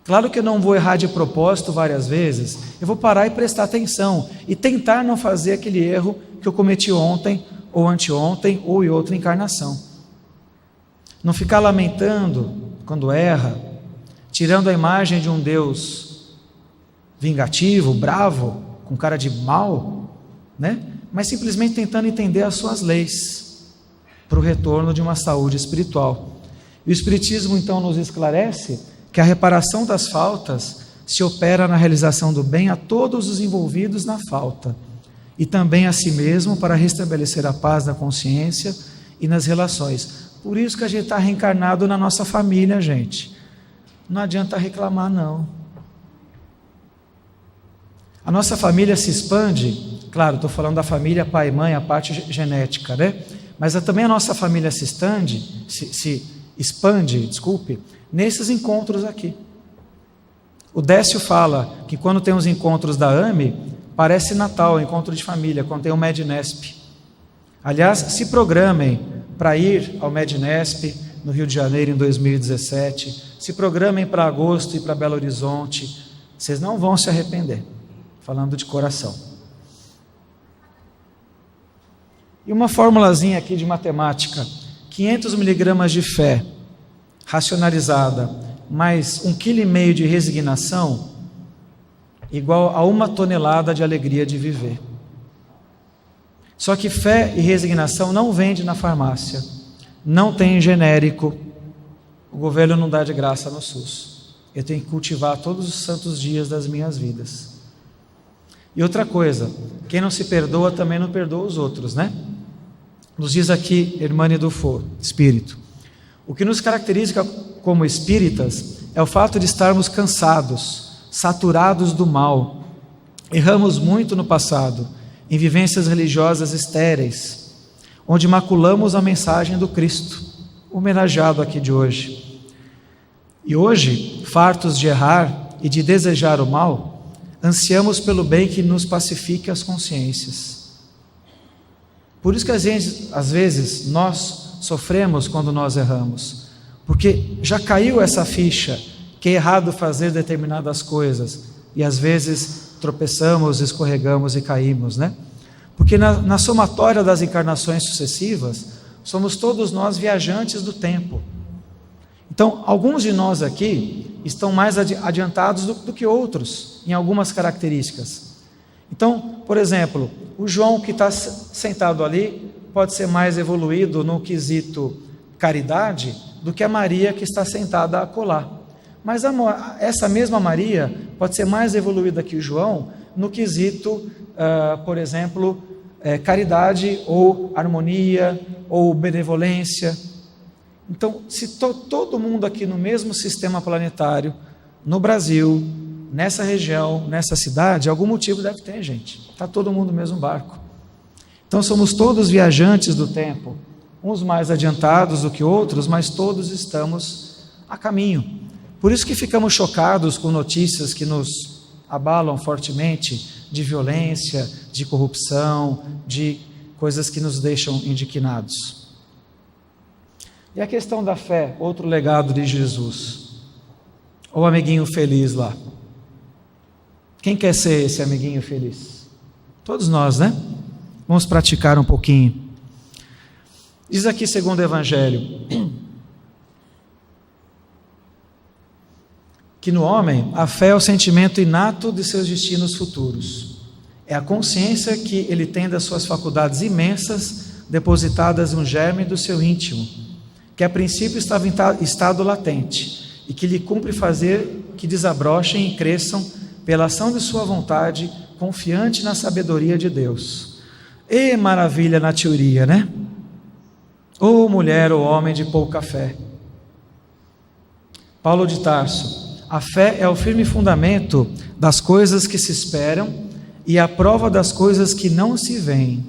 Claro que eu não vou errar de propósito várias vezes, eu vou parar e prestar atenção e tentar não fazer aquele erro que eu cometi ontem, ou anteontem, ou em outra encarnação. Não ficar lamentando quando erra, tirando a imagem de um Deus vingativo, bravo, com cara de mal, né? Mas simplesmente tentando entender as suas leis para o retorno de uma saúde espiritual. E o Espiritismo então nos esclarece que a reparação das faltas se opera na realização do bem a todos os envolvidos na falta e também a si mesmo para restabelecer a paz na consciência e nas relações. Por isso que a gente está reencarnado na nossa família, gente. Não adianta reclamar, não. A nossa família se expande, claro, estou falando da família pai e mãe, a parte genética, né? Mas também a nossa família se expande, nesses encontros aqui. O Décio fala que quando tem os encontros da AME, parece Natal, encontro de família, quando tem o Mednesp. Aliás, se programem para ir ao Mednesp no Rio de Janeiro em 2017, se programem para agosto e para Belo Horizonte, vocês não vão se arrepender, falando de coração. E uma formulazinha aqui de matemática, 500 miligramas de fé racionalizada, mais 1,5 kg de resignação, igual a 1 tonelada de alegria de viver. Só que fé e resignação não vende na farmácia, não tem genérico, o governo não dá de graça no SUS. Eu tenho que cultivar todos os santos dias das minhas vidas. E outra coisa, quem não se perdoa também não perdoa os outros, né? Nos diz aqui Hermane Dufour, espírito, o que nos caracteriza como espíritas é o fato de estarmos cansados, saturados do mal. Erramos muito no passado, em vivências religiosas estéreis, onde maculamos a mensagem do Cristo, homenageado aqui de hoje. E hoje, fartos de errar e de desejar o mal, ansiamos pelo bem que nos pacifique as consciências. Por isso que às vezes nós sofremos quando nós erramos, porque já caiu essa ficha que é errado fazer determinadas coisas, e às vezes tropeçamos, escorregamos e caímos, né? Porque na somatória das encarnações sucessivas, somos todos nós viajantes do tempo. Então, alguns de nós aqui estão mais adiantados do que outros, em algumas características. Então, por exemplo, o João que está sentado ali, pode ser mais evoluído no quesito caridade, do que a Maria que está sentada acolá. Mas essa mesma Maria pode ser mais evoluída que o João no quesito, por exemplo, caridade ou harmonia ou benevolência. Então, se todo mundo aqui no mesmo sistema planetário, no Brasil, nessa região, nessa cidade, algum motivo deve ter, gente. Está todo mundo no mesmo barco. Então, somos todos viajantes do tempo, uns mais adiantados do que outros, mas todos estamos a caminho. Por isso que ficamos chocados com notícias que nos abalam fortemente de violência, de corrupção, de coisas que nos deixam indignados. E a questão da fé, outro legado de Jesus. O amiguinho feliz lá. Quem quer ser esse amiguinho feliz? Todos nós, né? Vamos praticar um pouquinho. Diz aqui segundo o Evangelho, que no homem a fé é o sentimento inato de seus destinos futuros. É a consciência que ele tem das suas faculdades imensas depositadas no germe do seu íntimo, que a princípio estava em estado latente e que lhe cumpre fazer que desabrochem e cresçam pela ação de sua vontade, confiante na sabedoria de Deus. E maravilha na teoria, né? Ô mulher ou homem de pouca fé. Paulo de Tarso, a fé é o firme fundamento das coisas que se esperam e a prova das coisas que não se veem.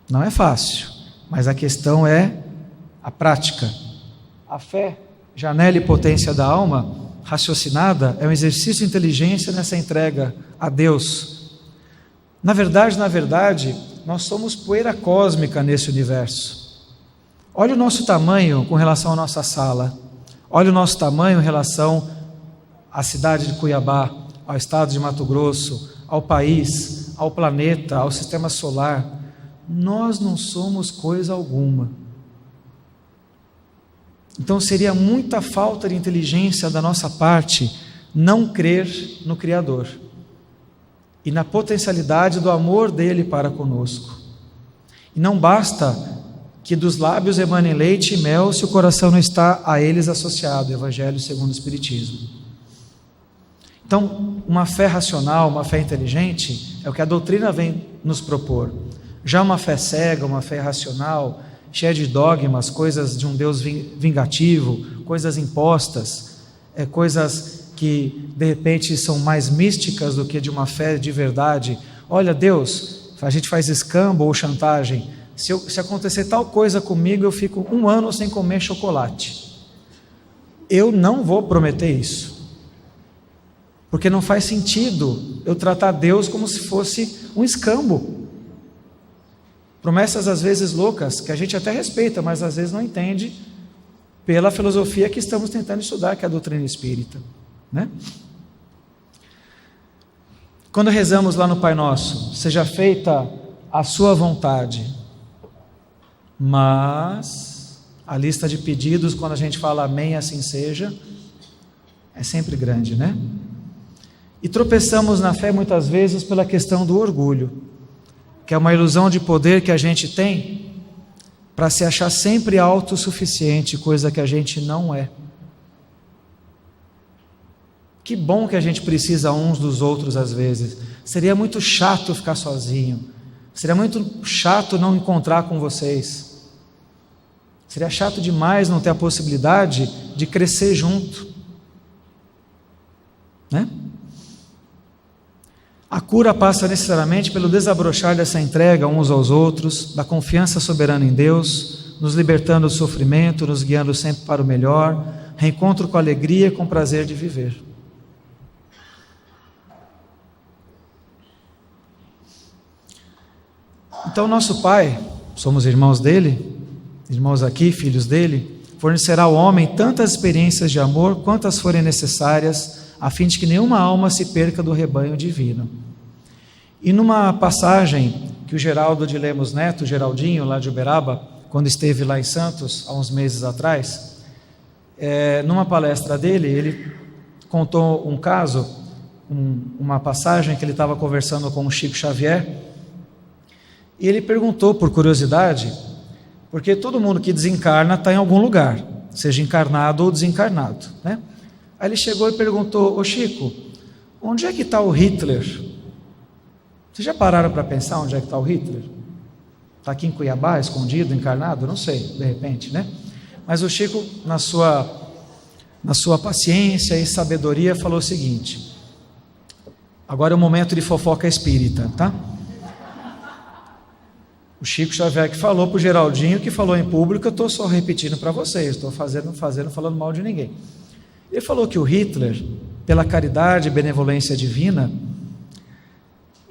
Não é fácil, mas a questão é a prática. A fé, janela e potência da alma, raciocinada, é um exercício de inteligência nessa entrega a Deus. Na verdade, nós somos poeira cósmica nesse universo. Olha o nosso tamanho com relação à nossa sala. Olha o nosso tamanho em relação à cidade de Cuiabá, ao estado de Mato Grosso, ao país, ao planeta, ao sistema solar. Nós não somos coisa alguma. Então seria muita falta de inteligência da nossa parte não crer no Criador e na potencialidade do amor dele para conosco. E não basta que dos lábios emanem leite e mel se o coração não está a eles associado, Evangelho segundo o Espiritismo. Então, uma fé racional, uma fé inteligente, é o que a doutrina vem nos propor. Já uma fé cega, uma fé racional, cheia de dogmas, coisas de um Deus vingativo, coisas impostas, coisas que de repente são mais místicas do que de uma fé de verdade. Olha, Deus, a gente faz escambo ou chantagem. Se acontecer tal coisa comigo, eu fico 1 ano sem comer chocolate. Eu não vou prometer isso, porque não faz sentido eu tratar Deus como se fosse um escambo. Promessas às vezes loucas, que a gente até respeita, mas às vezes não entende pela filosofia que estamos tentando estudar, que é a doutrina espírita, né? Quando rezamos lá no Pai Nosso, seja feita a sua vontade, mas a lista de pedidos, quando a gente fala amém, assim seja, é sempre grande, né? E tropeçamos na fé muitas vezes pela questão do orgulho, que é uma ilusão de poder que a gente tem para se achar sempre autossuficiente, coisa que a gente não é. Que bom que a gente precisa uns dos outros às vezes. Seria muito chato ficar sozinho. Seria muito chato não encontrar com vocês. Seria chato demais não ter a possibilidade de crescer junto, né? A cura passa necessariamente pelo desabrochar dessa entrega uns aos outros, da confiança soberana em Deus, nos libertando do sofrimento, nos guiando sempre para o melhor, reencontro com alegria e com prazer de viver. Então nosso Pai, somos irmãos dele, irmãos aqui, filhos dele, fornecerá ao homem tantas experiências de amor quantas forem necessárias, a fim de que nenhuma alma se perca do rebanho divino. E numa passagem que o Geraldo de Lemos Neto, Geraldinho, lá de Uberaba, quando esteve lá em Santos, há uns meses atrás, numa palestra dele, ele contou um caso, uma passagem que ele estava conversando com o Chico Xavier, e ele perguntou, por curiosidade, porque todo mundo que desencarna está em algum lugar, seja encarnado ou desencarnado, né? Aí ele chegou e perguntou: ô Chico, onde é que está o Hitler? Vocês já pararam para pensar onde é que está o Hitler? Está aqui em Cuiabá, escondido, encarnado? Não sei, de repente, né? Mas o Chico, na sua paciência e sabedoria, falou o seguinte: agora é o momento de fofoca espírita, tá? O Chico Xavier que falou para o Geraldinho, que falou em público, eu estou só repetindo para vocês, estou falando mal de ninguém. Ele falou que o Hitler, pela caridade e benevolência divina,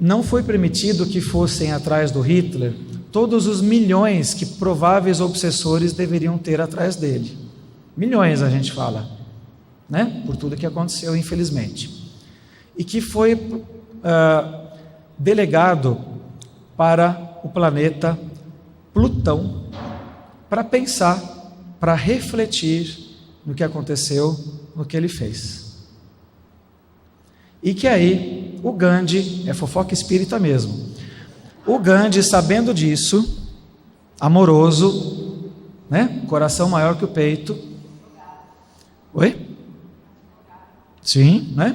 não foi permitido que fossem atrás do Hitler todos os milhões que prováveis obsessores deveriam ter atrás dele. Milhões a gente fala, né? Por tudo que aconteceu, infelizmente. E que foi delegado para o planeta Plutão para pensar, para refletir no que aconteceu, no que ele fez. E que aí o Gandhi, é fofoca espírita mesmo, o Gandhi, sabendo disso, amoroso, né? Coração maior que o peito. Oi? Sim, né?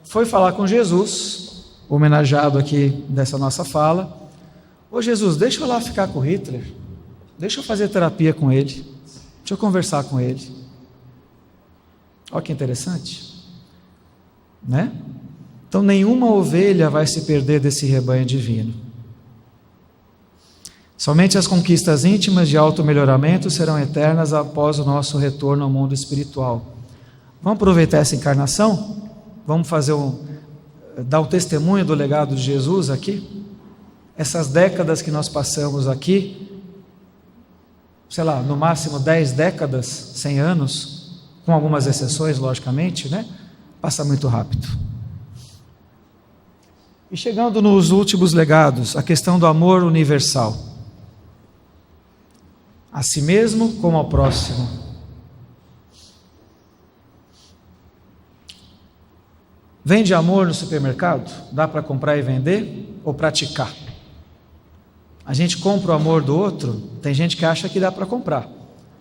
Foi falar com Jesus, homenageado aqui dessa nossa fala. Ô Jesus, deixa eu lá ficar com o Hitler, deixa eu fazer terapia com ele, deixa eu conversar com ele. Olha que interessante, né? Então nenhuma ovelha vai se perder desse rebanho divino. Somente as conquistas íntimas de auto-melhoramento serão eternas após o nosso retorno ao mundo espiritual. Vamos aproveitar essa encarnação? Vamos fazer dar um testemunho do legado de Jesus aqui. Essas décadas que nós passamos aqui, sei lá, no máximo 10 décadas, 100 anos, com algumas exceções, logicamente, né? Passa muito rápido. E chegando nos últimos legados, a questão do amor universal. A si mesmo como ao próximo. Vende amor no supermercado? Dá para comprar e vender ou praticar? A gente compra o amor do outro, tem gente que acha que dá para comprar,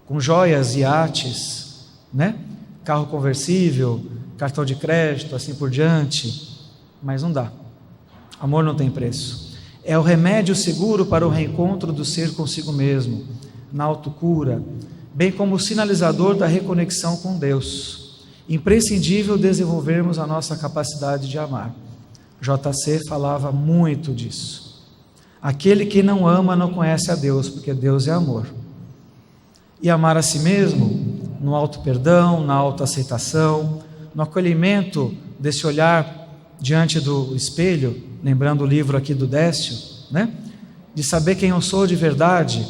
com joias, iates, né? Carro conversível, cartão de crédito, assim por diante, mas não dá. Amor não tem preço. É o remédio seguro para o reencontro do ser consigo mesmo, na autocura, bem como o sinalizador da reconexão com Deus. Imprescindível desenvolvermos a nossa capacidade de amar. JC falava muito disso. Aquele que não ama não conhece a Deus, porque Deus é amor. E amar a si mesmo, no auto-perdão, na auto-aceitação, no acolhimento desse olhar diante do espelho, lembrando o livro aqui do Décio, né? De saber quem eu sou de verdade,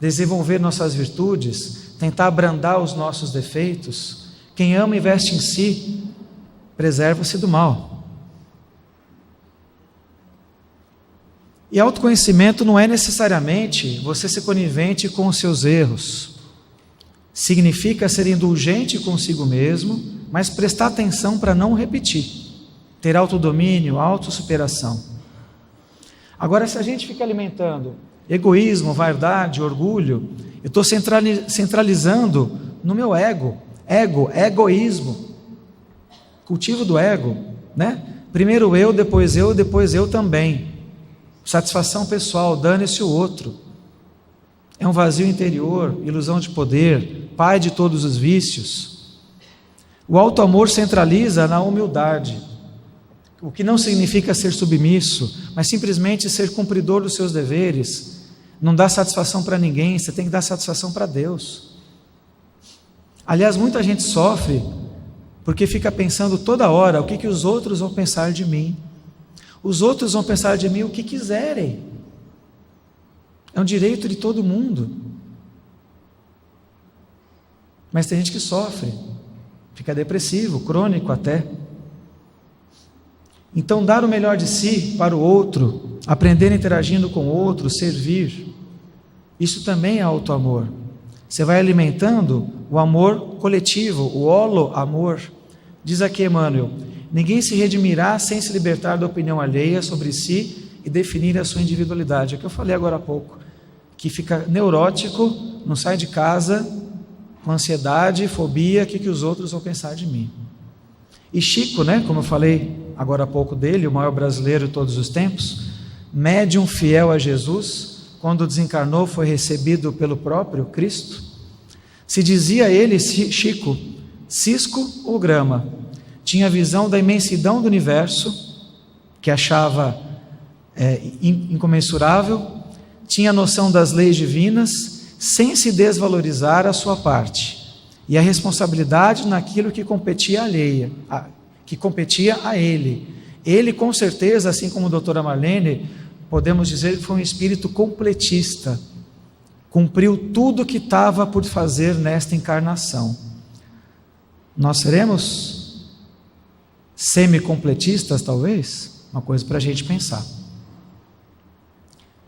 desenvolver nossas virtudes, tentar abrandar os nossos defeitos. Quem ama e investe em si, preserva-se do mal. E autoconhecimento não é necessariamente você ser conivente com os seus erros. Significa ser indulgente consigo mesmo, mas prestar atenção para não repetir. Ter autodomínio, autossuperação. Agora, se a gente fica alimentando egoísmo, vaidade, orgulho, eu estou centralizando no meu egoísmo, cultivo do ego, né? Primeiro eu, depois eu também. Satisfação pessoal, dane-se o outro. É um vazio interior, ilusão de poder, pai de todos os vícios. O auto-amor centraliza na humildade, o que não significa ser submisso, mas simplesmente ser cumpridor dos seus deveres. Não dá satisfação para ninguém, você tem que dar satisfação para Deus. Aliás, muita gente sofre porque fica pensando toda hora o que os outros vão pensar de mim. Os outros vão pensar de mim o que quiserem. É um direito de todo mundo. Mas tem gente que sofre, fica depressivo, crônico até. Então, dar o melhor de si para o outro, aprender interagindo com o outro, servir, isso também é auto-amor. Você vai alimentando o amor coletivo, o holo-amor. Diz aqui Emmanuel: ninguém se redimirá sem se libertar da opinião alheia sobre si e definir a sua individualidade. É o que eu falei agora há pouco, que fica neurótico, não sai de casa, com ansiedade, fobia, o que os outros vão pensar de mim. E Chico, né, como eu falei agora há pouco dele, o maior brasileiro de todos os tempos, médium fiel a Jesus, quando desencarnou foi recebido pelo próprio Cristo. Se dizia ele, Chico, cisco ou grama, tinha visão da imensidão do universo, que achava incomensurável, tinha noção das leis divinas, sem se desvalorizar a sua parte, e a responsabilidade naquilo que competia a ele. Ele, com certeza, assim como a doutora Marlene, podemos dizer que foi um espírito completista, cumpriu tudo o que estava por fazer nesta encarnação. Nós seremos semi-completistas, talvez? Uma coisa para a gente pensar.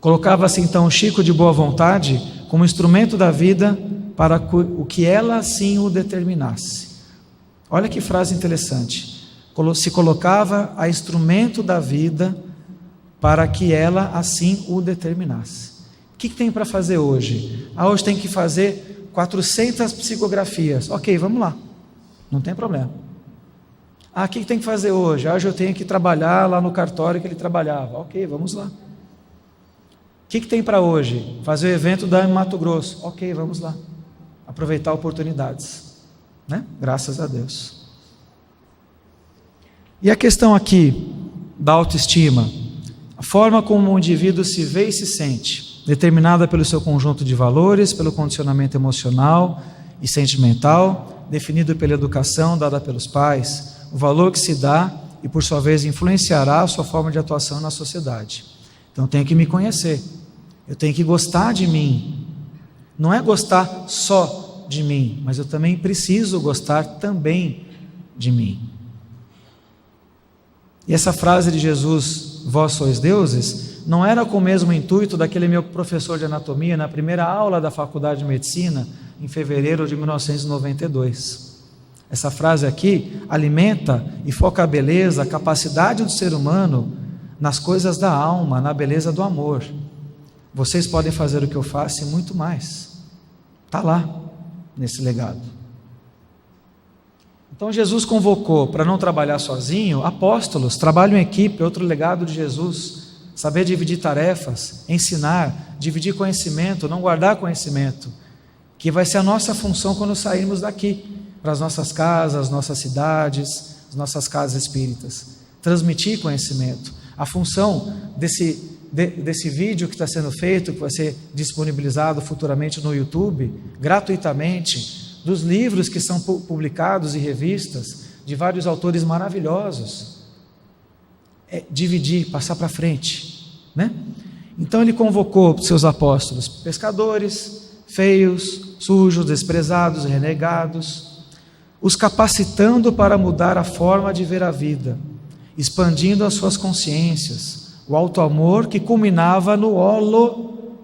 Colocava-se então Chico de boa vontade como instrumento da vida para o que ela assim o determinasse. Olha que frase interessante. Se colocava a instrumento da vida para que ela assim o determinasse. O que tem para fazer hoje? Hoje tem que fazer 400 psicografias. Ok, vamos lá, não tem problema. O que tem que fazer hoje? Hoje eu tenho que trabalhar lá no cartório que ele trabalhava. Ok, vamos lá. O que tem para hoje? Fazer o evento da Mato Grosso. Ok, vamos lá. Aproveitar oportunidades, né? Graças a Deus. E a questão aqui da autoestima, a forma como o indivíduo se vê e se sente, determinada pelo seu conjunto de valores, pelo condicionamento emocional e sentimental, definido pela educação dada pelos pais, o valor que se dá e por sua vez influenciará a sua forma de atuação na sociedade. Então eu tenho que me conhecer, eu tenho que gostar de mim. Não é gostar só de mim, mas eu também preciso gostar também de mim. E essa frase de Jesus, vós sois deuses, não era com o mesmo intuito daquele meu professor de anatomia na primeira aula da faculdade de medicina, em fevereiro de 1992. Essa frase aqui alimenta e foca a beleza, a capacidade do ser humano nas coisas da alma, na beleza do amor. Vocês podem fazer o que eu faço e muito mais. Está lá, nesse legado. Então Jesus convocou para não trabalhar sozinho, apóstolos, trabalho em equipe, outro legado de Jesus, saber dividir tarefas, ensinar, dividir conhecimento, não guardar conhecimento, que vai ser a nossa função quando sairmos daqui, para as nossas casas, as nossas cidades, as nossas casas espíritas, transmitir conhecimento. A função desse vídeo que está sendo feito, que vai ser disponibilizado futuramente no YouTube, gratuitamente, dos livros que são publicados e revistas, de vários autores maravilhosos, é dividir, passar para frente, né? Então ele convocou seus apóstolos, pescadores, feios, sujos, desprezados, renegados, os capacitando para mudar a forma de ver a vida, expandindo as suas consciências, o alto amor que culminava no holo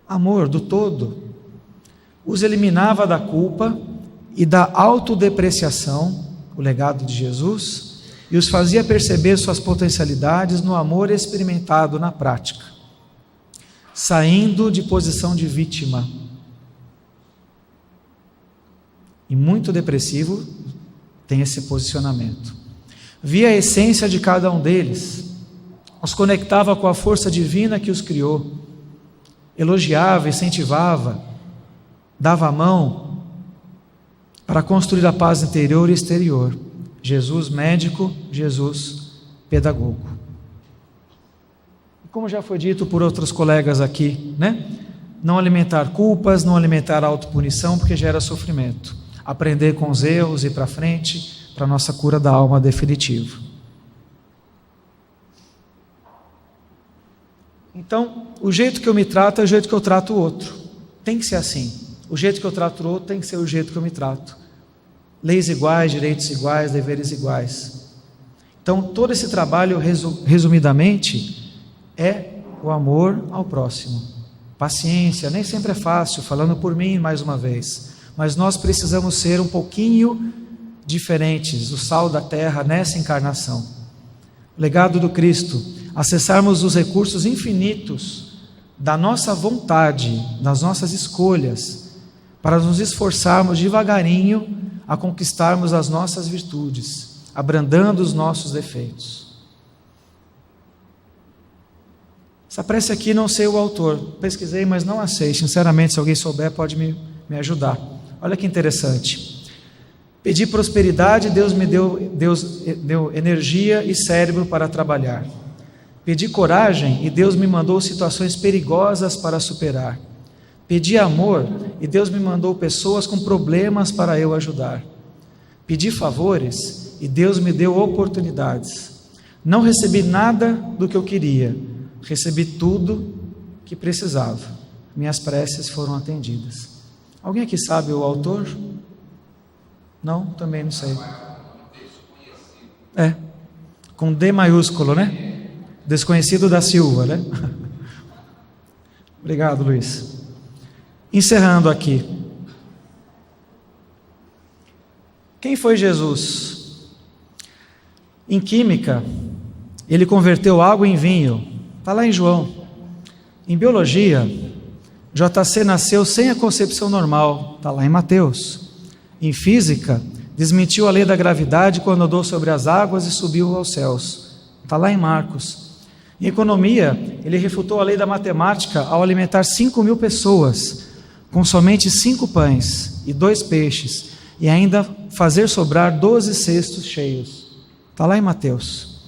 amor do todo. Os eliminava da culpa e da autodepreciação, o legado de Jesus, e os fazia perceber suas potencialidades no amor experimentado na prática, saindo de posição de vítima. E muito depressivo tem esse posicionamento. Via a essência de cada um deles, os conectava com a força divina que os criou, elogiava, incentivava, dava a mão para construir a paz interior e exterior. Jesus médico, Jesus pedagogo. Como já foi dito por outros colegas aqui, né? Não alimentar culpas, não alimentar autopunição, porque gera sofrimento. Aprender com os erros e ir para frente, para a nossa cura da alma definitiva. Então, o jeito que eu me trato é o jeito que eu trato o outro. Tem que ser assim. O jeito que eu trato o outro tem que ser o jeito que eu me trato. Leis iguais, direitos iguais, deveres iguais. Então, todo esse trabalho, resumidamente, é o amor ao próximo. Paciência, nem sempre é fácil, falando por mim mais uma vez, mas nós precisamos ser um pouquinho diferentes, o sal da terra nessa encarnação. O legado do Cristo, acessarmos os recursos infinitos da nossa vontade, das nossas escolhas, para nos esforçarmos devagarinho a conquistarmos as nossas virtudes, abrandando os nossos defeitos. Essa prece aqui não sei o autor, pesquisei, mas não a sei. Sinceramente, se alguém souber, pode me ajudar. Olha que interessante. Pedi prosperidade, Deus me deu energia e cérebro para trabalhar. Pedi coragem e Deus me mandou situações perigosas para superar. Pedi amor e Deus me mandou pessoas com problemas para eu ajudar. Pedi favores e Deus me deu oportunidades. Não recebi nada do que eu queria, recebi tudo que precisava. Minhas preces foram atendidas. Alguém aqui sabe o autor? Não? Também não sei. É, com D maiúsculo, né? Desconhecido da Silva, né? Obrigado, Luiz. Encerrando aqui. Quem foi Jesus? Em química, ele converteu água em vinho. Está lá em João. Em biologia, JC nasceu sem a concepção normal. Está lá em Mateus. Em física, desmentiu a lei da gravidade quando andou sobre as águas e subiu aos céus. Está lá em Marcos. Em economia, ele refutou a lei da matemática ao alimentar 5.000 pessoas, com somente 5 pães e 2 peixes, e ainda fazer sobrar 12 cestos cheios. Está lá em Mateus.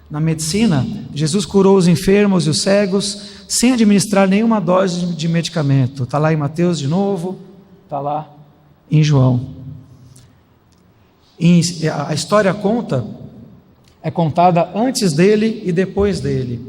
Na medicina, Jesus curou os enfermos e os cegos, sem administrar nenhuma dose de medicamento. Está lá em Mateus de novo, está lá em João. A história conta é contada antes dele e depois dele.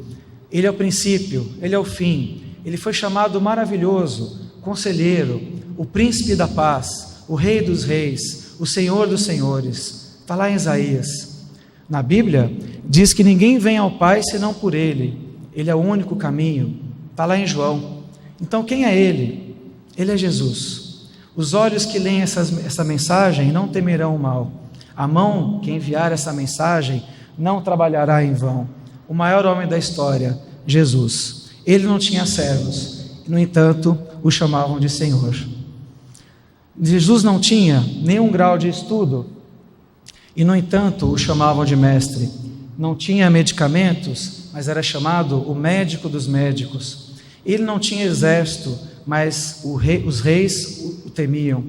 Ele é o princípio, ele é o fim. Ele foi chamado maravilhoso, conselheiro, o príncipe da paz, o rei dos reis, o senhor dos senhores. Está lá em Isaías. Na Bíblia, diz que ninguém vem ao Pai senão por ele. Ele é o único caminho. Está lá em João. Então quem é ele? Ele é Jesus. Os olhos que leem essa mensagem não temerão o mal. A mão que enviar essa mensagem não trabalhará em vão. O maior homem da história, Jesus. Ele não tinha servos, no entanto, o chamavam de Senhor. Jesus não tinha nenhum grau de estudo, e no entanto, o chamavam de mestre. Não tinha medicamentos, mas era chamado o médico dos médicos. Ele não tinha exército, mas os reis o temiam.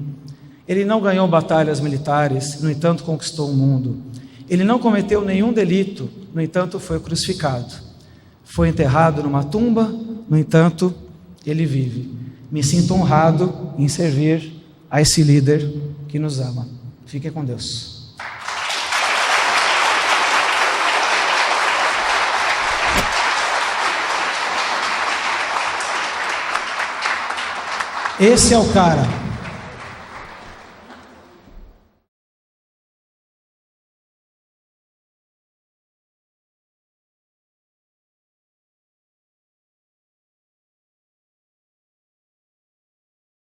Ele não ganhou batalhas militares, no entanto, conquistou o mundo. Ele não cometeu nenhum delito, no entanto, foi crucificado. Foi enterrado numa tumba, no entanto, ele vive. Me sinto honrado em servir a esse líder que nos ama. Fique com Deus. Esse é o cara